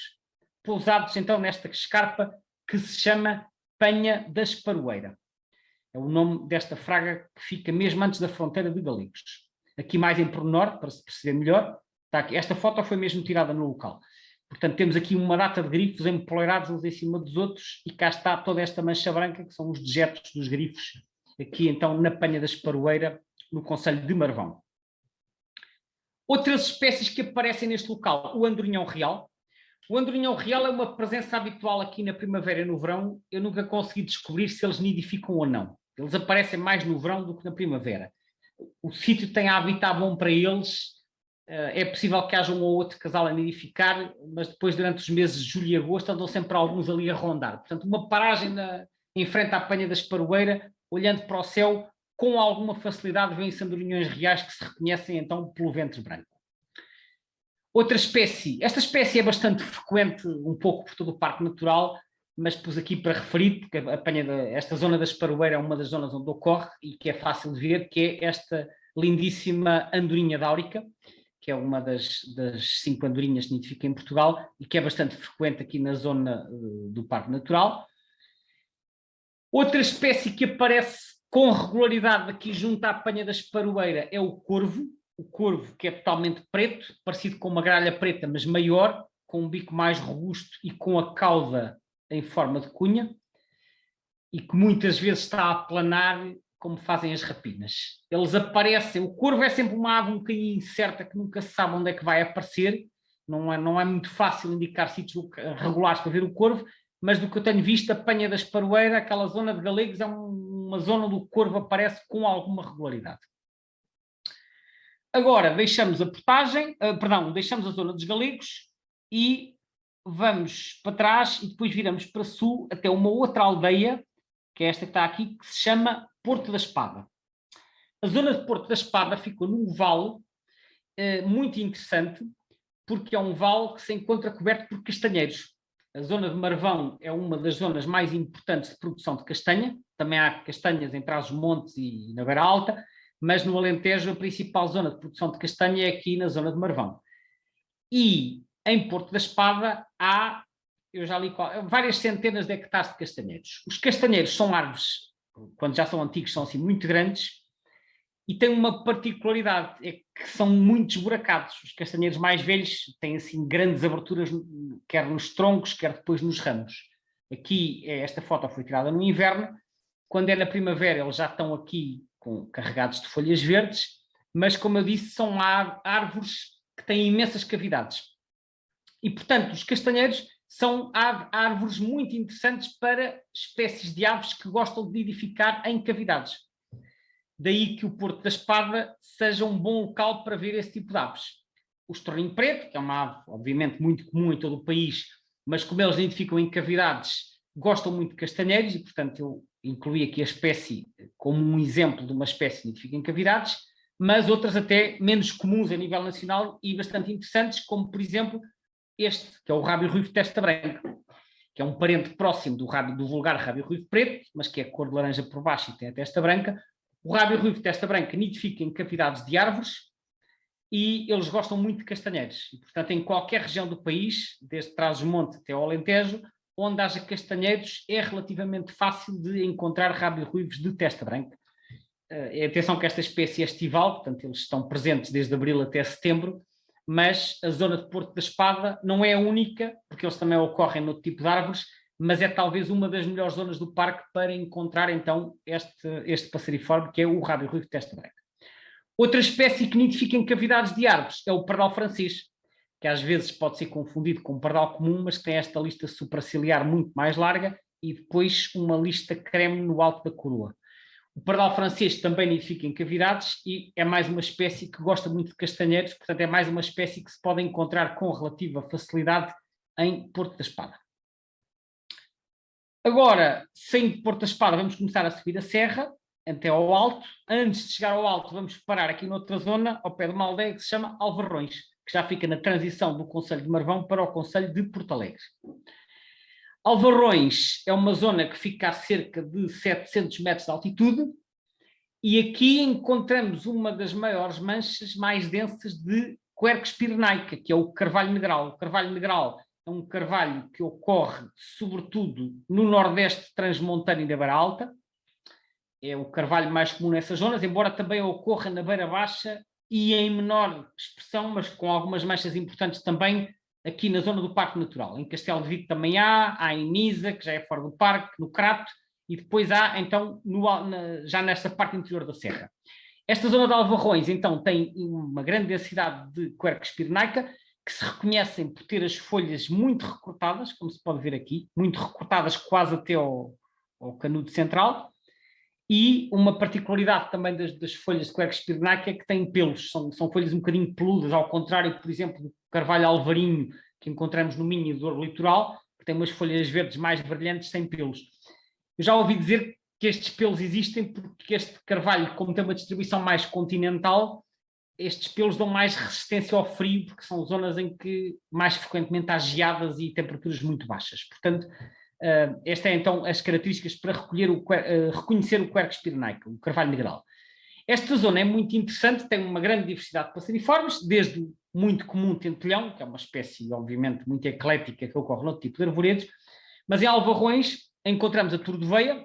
Speaker 1: pousados então nesta escarpa que se chama Penha da Esparoeira. É o nome desta fraga que fica mesmo antes da fronteira de Galegos. Aqui mais em pormenor, para se perceber melhor, está aqui. Esta foto foi mesmo tirada no local. Portanto, temos aqui uma data de grifos empoleirados uns em cima dos outros e cá está toda esta mancha branca, que são os dejetos dos grifos, aqui então na Penha da Esparoeira, no concelho de Marvão. Outras espécies que aparecem neste local, o andorinhão real. O andorinhão real é uma presença habitual aqui na primavera e no verão. Eu nunca consegui descobrir se eles nidificam ou não. Eles aparecem mais no verão do que na primavera. O sítio tem habitat bom para eles. É possível que haja um ou outro casal a nidificar, mas depois, durante os meses de julho e agosto, andam sempre alguns ali a rondar. Portanto, uma paragem em frente à Penha da Esparoeira, olhando para o céu, com alguma facilidade vêm-se andorinhões reais que se reconhecem então pelo ventre branco. Outra espécie, esta espécie é bastante frequente um pouco por todo o Parque Natural, mas pus aqui para referir, porque esta zona da Esparoeira é uma das zonas onde ocorre e que é fácil de ver, que é esta lindíssima andorinha dáurica, que é uma das 5 andorinhas que nidifica em Portugal e que é bastante frequente aqui na zona do Parque Natural. Outra espécie que aparece com regularidade aqui junto à Penha da Esparoeira é o corvo que é totalmente preto, parecido com uma gralha preta, mas maior, com um bico mais robusto e com a cauda em forma de cunha, e que muitas vezes está a planar como fazem as rapinas. Eles aparecem, o corvo é sempre uma ave um bocadinho incerta, que nunca se sabe onde é que vai aparecer, não é muito fácil indicar sítios regulares para ver o corvo, mas do que eu tenho visto, a Penha da Esparoeira, aquela zona de Galegos, é uma zona onde o corvo aparece com alguma regularidade. Agora deixamos a portagem, deixamos a zona dos Galegos e vamos para trás e depois viramos para sul até uma outra aldeia, que é esta que está aqui, que se chama Porto da Espada. A zona de Porto da Espada ficou num vale muito interessante, porque é um vale que se encontra coberto por castanheiros. A zona de Marvão é uma das zonas mais importantes de produção de castanha, também há castanhas em Trás-os-Montes e na Beira Alta, mas no Alentejo a principal zona de produção de castanha é aqui na zona de Marvão. E em Porto da Espada há, eu já li, várias centenas de hectares de castanheiros. Os castanheiros são árvores, quando já são antigos, são assim muito grandes, e têm uma particularidade, é que são muito esburacados. Os castanheiros mais velhos têm assim grandes aberturas, quer nos troncos, quer depois nos ramos. Aqui, esta foto foi tirada no inverno, quando é na primavera eles já estão aqui carregados de folhas verdes, mas como eu disse, são árvores que têm imensas cavidades. E, portanto, os castanheiros são árvores muito interessantes para espécies de aves que gostam de nidificar em cavidades. Daí que o Porto da Espada seja um bom local para ver esse tipo de aves. O estorninho preto, que é uma ave, obviamente, muito comum em todo o país, mas como eles nidificam em cavidades, gostam muito de castanheiros e, portanto, eu incluí aqui a espécie como um exemplo de uma espécie que nidifica em cavidades, mas outras até menos comuns a nível nacional e bastante interessantes, como, por exemplo, este, que é o rábio ruivo testa branca, que é um parente próximo do vulgar rábio ruivo preto, mas que é cor de laranja por baixo e tem a testa branca. O rábio ruivo testa branca nidifica em cavidades de árvores e eles gostam muito de castanheiros. E, portanto, em qualquer região do país, desde Trás-os-Montes até ao Alentejo, onde haja castanheiros, é relativamente fácil de encontrar rábio ruivos de testa branca. Atenção que esta espécie é estival, portanto, eles estão presentes desde abril até setembro, mas a zona de Porto da Espada não é a única, porque eles também ocorrem noutro tipo de árvores, mas é talvez uma das melhores zonas do parque para encontrar, então, este passeriforme, que é o rábio ruivo de testa branca. Outra espécie que nidifica em cavidades de árvores é o pardal francês, que às vezes pode ser confundido com o pardal comum, mas que tem esta lista supraciliar muito mais larga e depois uma lista creme no alto da coroa. O pardal francês também nidifica em cavidades e é mais uma espécie que gosta muito de castanheiros, portanto é mais uma espécie que se pode encontrar com relativa facilidade em Porto da Espada. Agora, saindo de Porto da Espada, vamos começar a subir a serra, até ao alto. Antes de chegar ao alto, vamos parar aqui noutra zona, ao pé de uma aldeia que se chama Alvarrões, que já fica na transição do concelho de Marvão para o concelho de Porto Alegre. Alvarrões é uma zona que fica a cerca de 700 metros de altitude e aqui encontramos uma das maiores manchas mais densas de Quercus pyrenaica, que é o carvalho negral. O carvalho negral é um carvalho que ocorre sobretudo no nordeste transmontano e da Beira Alta. É o carvalho mais comum nessas zonas, embora também ocorra na Beira Baixa e em menor expressão, mas com algumas manchas importantes também aqui na zona do Parque Natural. Em Castelo de Vite também há em Nisa, que já é fora do parque, no Crato, e depois há, então, já nesta parte interior da serra. Esta zona de Alvarrões, então, tem uma grande densidade de Quercus pyrenaica, que se reconhecem por ter as folhas muito recortadas, como se pode ver aqui, muito recortadas quase até ao canudo central, e uma particularidade também das folhas de Quercus pyrenaica é que têm pelos, são folhas um bocadinho peludas, ao contrário, por exemplo, do carvalho alvarinho que encontramos no Minho e do Douro Litoral, que tem umas folhas verdes mais brilhantes sem pelos. Eu já ouvi dizer que estes pelos existem porque este carvalho, como tem uma distribuição mais continental, estes pelos dão mais resistência ao frio, porque são zonas em que mais frequentemente há geadas e temperaturas muito baixas. Portanto, estas são então as características para reconhecer o Quercus pyrenaica, o carvalho negral. Esta zona é muito interessante, tem uma grande diversidade de passeriformes, desde o muito comum tentelhão, que é uma espécie, obviamente, muito eclética, que ocorre noutro tipo de arvoredos, mas em Alvarrões encontramos a turdoveia.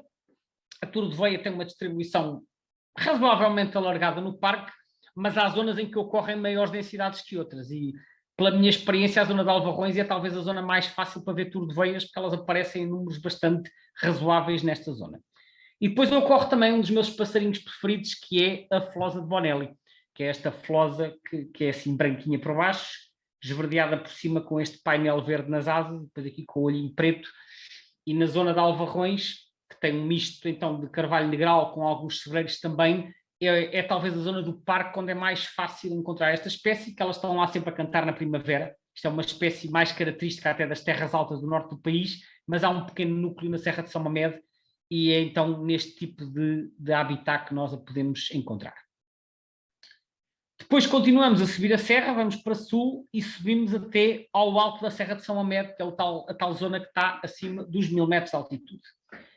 Speaker 1: A turdoveia tem uma distribuição razoavelmente alargada no parque, mas há zonas em que ocorrem maiores densidades que outras, e pela minha experiência, a zona de Alvarrões é talvez a zona mais fácil para ver turdoveias, porque elas aparecem em números bastante razoáveis nesta zona. E depois ocorre também um dos meus passarinhos preferidos, que é a flosa de Bonelli, que é esta flosa que é assim branquinha por baixo, esverdeada por cima com este painel verde nas asas, depois aqui com o olhinho preto, e na zona de Alvarrões, que tem um misto então de carvalho negral com alguns sebreiros também, é talvez a zona do parque onde é mais fácil encontrar esta espécie, que elas estão lá sempre a cantar na primavera. Isto é uma espécie mais característica até das terras altas do norte do país, mas há um pequeno núcleo na Serra de São Mamede e é então neste tipo de habitat que nós a podemos encontrar. Depois continuamos a subir a serra, vamos para sul e subimos até ao alto da Serra de São Mamede, que é a tal zona que está acima dos 1000 metros de altitude.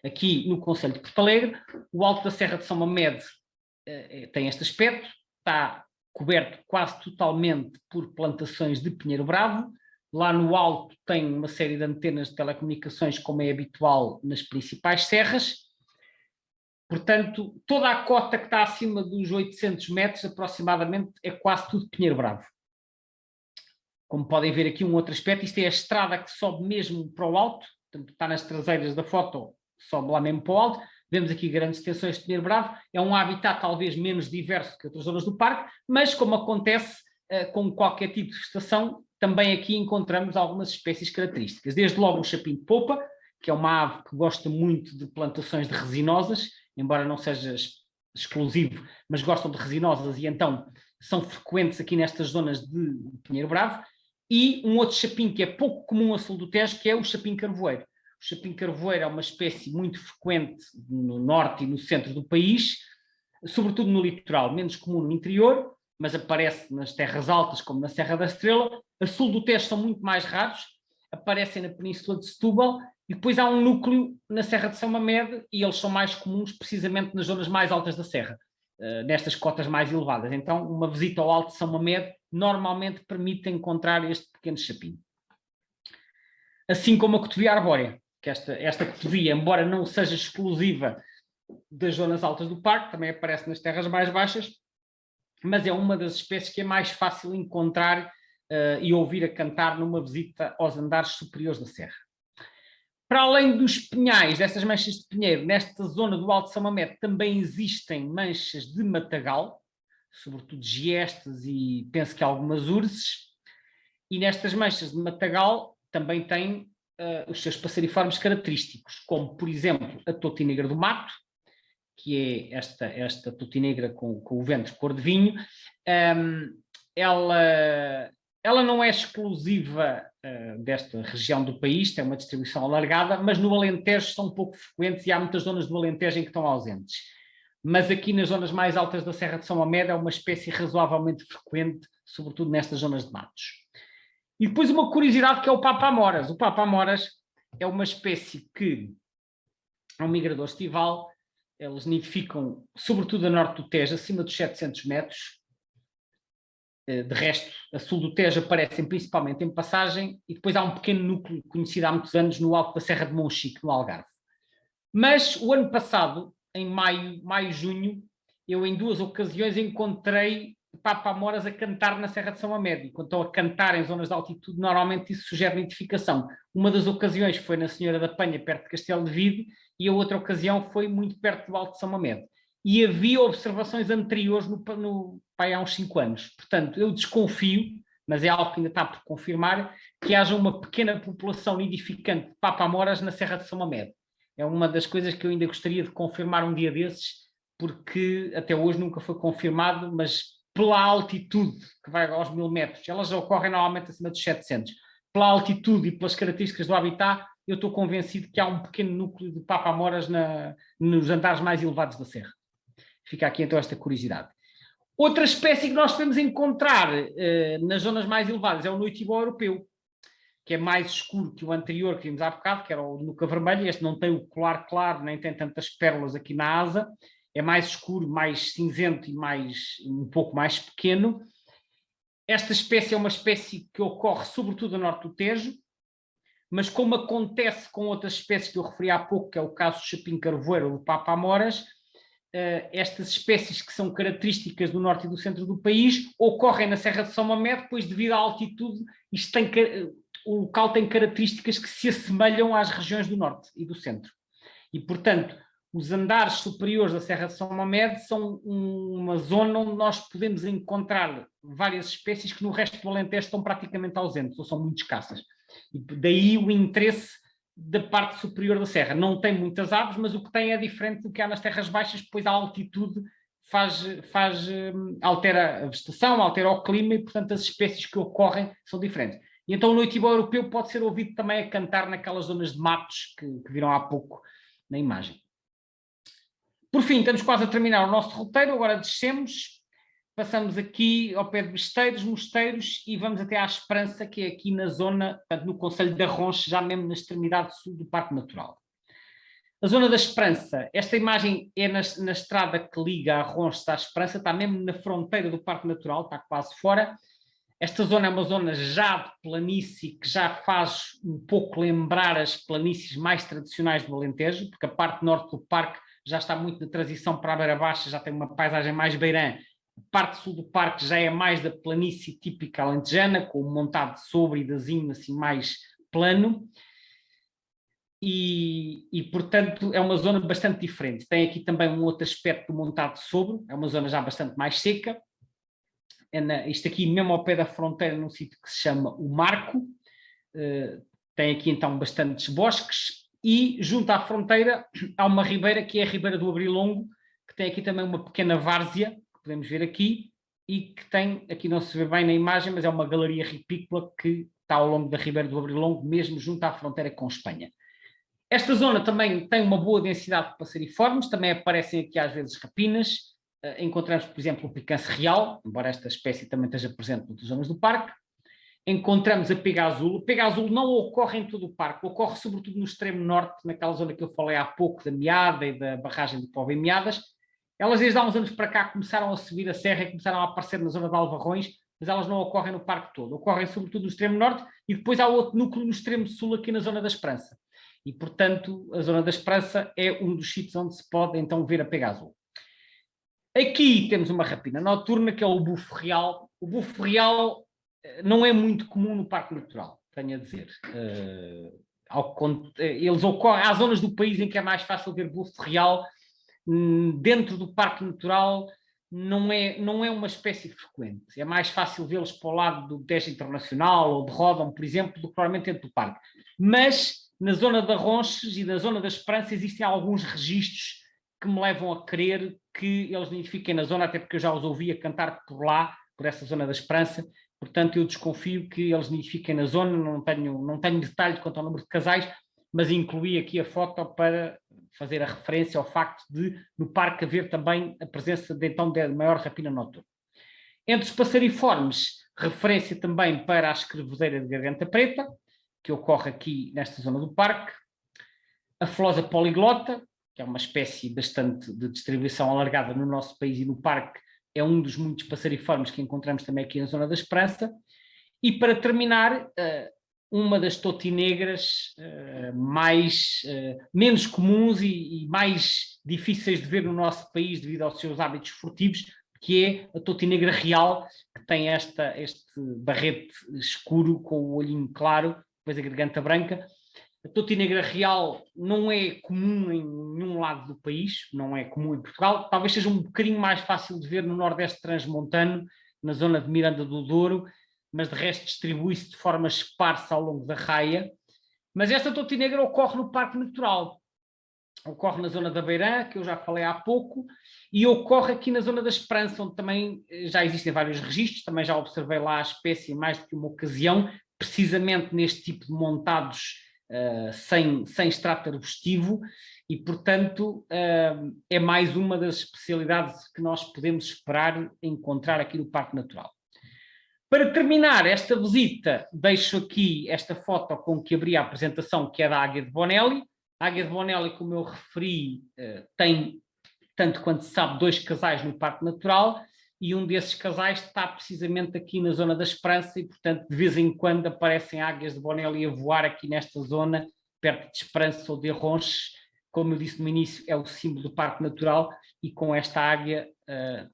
Speaker 1: Aqui no concelho de Porto Alegre, o alto da Serra de São Mamede tem este aspecto, está coberto quase totalmente por plantações de pinheiro bravo. Lá no alto tem uma série de antenas de telecomunicações, como é habitual nas principais serras. Portanto, toda a cota que está acima dos 800 metros, aproximadamente, é quase tudo pinheiro bravo. Como podem ver aqui um outro aspecto, isto é a estrada que sobe mesmo para o alto, portanto, está nas traseiras da foto, sobe lá mesmo para o alto. Vemos aqui grandes extensões de pinheiro bravo, é um habitat talvez menos diverso que outras zonas do parque, mas como acontece com qualquer tipo de vegetação, também aqui encontramos algumas espécies características. Desde logo o chapim-de-popa, que é uma ave que gosta muito de plantações de resinosas, embora não seja exclusivo, mas gostam de resinosas e então são frequentes aqui nestas zonas de pinheiro bravo. E um outro chapim que é pouco comum a sul do Tejo, que é o chapim carvoeiro. O chapim-carvoeiro é uma espécie muito frequente no norte e no centro do país, sobretudo no litoral, menos comum no interior, mas aparece nas terras altas, como na Serra da Estrela. A sul do Tejo são muito mais raros, aparecem na Península de Setúbal, e depois há um núcleo na Serra de São Mamede, e eles são mais comuns precisamente nas zonas mais altas da serra, nestas cotas mais elevadas. Então, uma visita ao Alto de São Mamede normalmente permite encontrar este pequeno chapim. Assim como a cotovia arbórea, que esta cotovia, embora não seja exclusiva das zonas altas do parque, também aparece nas terras mais baixas, mas é uma das espécies que é mais fácil encontrar e ouvir a cantar numa visita aos andares superiores da serra. Para além dos pinhais, dessas manchas de pinheiro, nesta zona do Alto São Mamede também existem manchas de matagal, sobretudo giestes e penso que algumas urses, e nestas manchas de matagal também tem os seus passeriformes característicos, como, por exemplo, a totinegra do mato, que é esta totinegra com o ventre cor de vinho. Ela não é exclusiva desta região do país, tem uma distribuição alargada, mas no Alentejo são um pouco frequentes e há muitas zonas do Alentejo em que estão ausentes. Mas aqui nas zonas mais altas da Serra de São Mamede é uma espécie razoavelmente frequente, sobretudo nestas zonas de matos. E depois uma curiosidade que é o papa-amoras. O papa-amoras é uma espécie que é um migrador estival. Eles nidificam sobretudo a norte do Tejo, acima dos 700 metros. De resto, a sul do Tejo aparecem principalmente em passagem, e depois há um pequeno núcleo conhecido há muitos anos no alto da Serra de Monchique, no Algarve. Mas o ano passado, em maio, junho, eu em 2 ocasiões encontrei papa-amoras a cantar na Serra de São Mamede. E quando estão a cantar em zonas de altitude, normalmente isso sugere identificação. Uma das ocasiões foi na Senhora da Penha, perto de Castelo de Vide, e a outra ocasião foi muito perto do Alto de São Mamede. E havia observações anteriores há uns 5 anos. Portanto, eu desconfio, mas é algo que ainda está por confirmar, que haja uma pequena população nidificante de papa-amoras na Serra de São Mamede. É uma das coisas que eu ainda gostaria de confirmar um dia desses, porque até hoje nunca foi confirmado, mas pela altitude que vai aos 1000 metros, elas ocorrem normalmente acima dos 700, pela altitude e pelas características do habitat, eu estou convencido que há um pequeno núcleo de papa-amoras nos andares mais elevados da serra. Fica aqui então esta curiosidade. Outra espécie que nós podemos encontrar nas zonas mais elevadas é o noitibó europeu, que é mais escuro que o anterior que vimos há bocado, que era o nuca vermelha. Este não tem o colar claro, nem tem tantas pérolas aqui na asa, é mais escuro, mais cinzento e um pouco mais pequeno. Esta espécie é uma espécie que ocorre sobretudo a norte do Tejo, mas como acontece com outras espécies que eu referi há pouco, que é o caso do chapim-carvoeiro ou do papa-amoras, estas espécies que são características do norte e do centro do país ocorrem na Serra de São Mamede, pois devido à altitude o local tem características que se assemelham às regiões do norte e do centro. E, portanto, os andares superiores da Serra de São Mamede são uma zona onde nós podemos encontrar várias espécies que no resto do Alentejo estão praticamente ausentes ou são muito escassas. E daí o interesse da parte superior da serra. Não tem muitas aves, mas o que tem é diferente do que há nas terras baixas, pois a altitude altera a vegetação, altera o clima e, portanto, as espécies que ocorrem são diferentes. E então o noitibó europeu pode ser ouvido também a cantar naquelas zonas de matos que viram há pouco na imagem. Por fim, estamos quase a terminar o nosso roteiro, agora descemos, passamos aqui ao pé de Besteiros, Mosteiros e vamos até à Esperança, que é aqui na zona, portanto, no concelho de Arronche, já mesmo na extremidade sul do Parque Natural. A zona da Esperança, esta imagem é na estrada que liga Arronche à Esperança, está mesmo na fronteira do Parque Natural, está quase fora. Esta zona é uma zona já de planície, que já faz um pouco lembrar as planícies mais tradicionais do Alentejo, porque a parte norte do parque já está muito na transição para a beira baixa, já tem uma paisagem mais beirã. A parte sul do parque já é mais da planície típica alentejana, com um montado de sobre e dazinho assim mais plano. E, portanto, é uma zona bastante diferente. Tem aqui também um outro aspecto do montado de sobre, é uma zona já bastante mais seca. Isto aqui mesmo ao pé da fronteira, num sítio que se chama o Marco, tem aqui então bastantes bosques, e junto à fronteira há uma ribeira que é a Ribeira do Abrilongo, que tem aqui também uma pequena várzea, que podemos ver aqui, e que tem, aqui não se vê bem na imagem, mas é uma galeria ripícola que está ao longo da Ribeira do Abrilongo, mesmo junto à fronteira com Espanha. Esta zona também tem uma boa densidade de passeriformes, também aparecem aqui às vezes rapinas, encontramos, por exemplo, o picanço real, embora esta espécie também esteja presente em outras zonas do parque. Encontramos a pega azul. A pega azul não ocorre em todo o parque, ocorre sobretudo no extremo norte, naquela zona que eu falei há pouco, da Meada e da barragem de Póvoa em Meadas. Elas desde há uns anos para cá começaram a subir a serra e começaram a aparecer na zona de Alvarrões, mas elas não ocorrem no parque todo. Ocorrem sobretudo no extremo norte e depois há outro núcleo no extremo sul, aqui na zona da Esperança. E, portanto, a zona da Esperança é um dos sítios onde se pode então ver a pega azul. Aqui temos uma rapina noturna, que é o bufo real. O bufo real não é muito comum no Parque Natural, tenho a dizer. Eles ocorrem, há zonas do país em que é mais fácil ver bufo real. Dentro do Parque Natural não é uma espécie frequente. É mais fácil vê-los para o lado do Tejo Internacional ou de Ródão, por exemplo, do que provavelmente dentro do parque. Mas na zona da Ronches e na zona da Esperança existem alguns registros que me levam a crer que eles nidifiquem na zona, até porque eu já os ouvi a cantar por lá, por essa zona da Esperança. Portanto, eu desconfio que eles nidifiquem na zona, não tenho detalhe quanto ao número de casais, mas incluí aqui a foto para fazer a referência ao facto de no parque haver também a presença de maior rapina noturna. Entre os passeriformes, referência também para a escrevedeira de garganta preta, que ocorre aqui nesta zona do parque, a flosa poliglota, que é uma espécie bastante de distribuição alargada no nosso país e no parque, é um dos muitos passeriformes que encontramos também aqui na zona da Esperança. E para terminar, uma das totinegras menos comuns e mais difíceis de ver no nosso país devido aos seus hábitos furtivos, que é a totinegra real, que tem este barrete escuro com o olhinho claro, depois a garganta branca. A totinegra real não é comum em nenhum lado do país, não é comum em Portugal, talvez seja um bocadinho mais fácil de ver no Nordeste transmontano, na zona de Miranda do Douro, mas de resto distribui-se de forma esparsa ao longo da raia. Mas esta totinegra ocorre no Parque Natural, ocorre na zona da Beirã, que eu já falei há pouco, e ocorre aqui na zona da Esperança, onde também já existem vários registros, também já observei lá a espécie em mais do que uma ocasião, precisamente neste tipo de montados sem extrato arbustivo, e portanto é mais uma das especialidades que nós podemos esperar encontrar aqui no Parque Natural. Para terminar esta visita, deixo aqui esta foto com que abri a apresentação, que é da Águia de Bonelli. A Águia de Bonelli, como eu referi, tem, tanto quanto se sabe, 2 casais no Parque Natural, e um desses casais está precisamente aqui na zona da Esperança, e portanto de vez em quando aparecem águias de Bonelli a voar aqui nesta zona, perto de Esperança ou de Ronches. Como eu disse no início, é o símbolo do Parque Natural, e com esta águia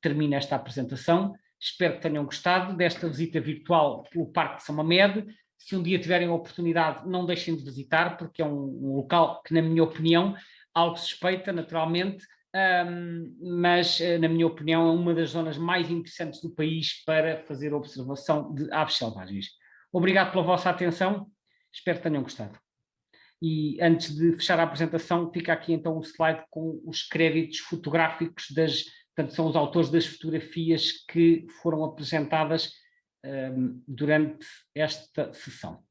Speaker 1: termino esta apresentação. Espero que tenham gostado desta visita virtual pelo Parque de São Mamede. Se um dia tiverem a oportunidade, não deixem de visitar, porque é um local que, na minha opinião, algo suspeita, naturalmente, mas, na minha opinião, é uma das zonas mais interessantes do país para fazer observação de aves selvagens. Obrigado pela vossa atenção, espero que tenham gostado. E antes de fechar a apresentação, fica aqui então o slide com os créditos fotográficos portanto, são os autores das fotografias que foram apresentadas durante esta sessão.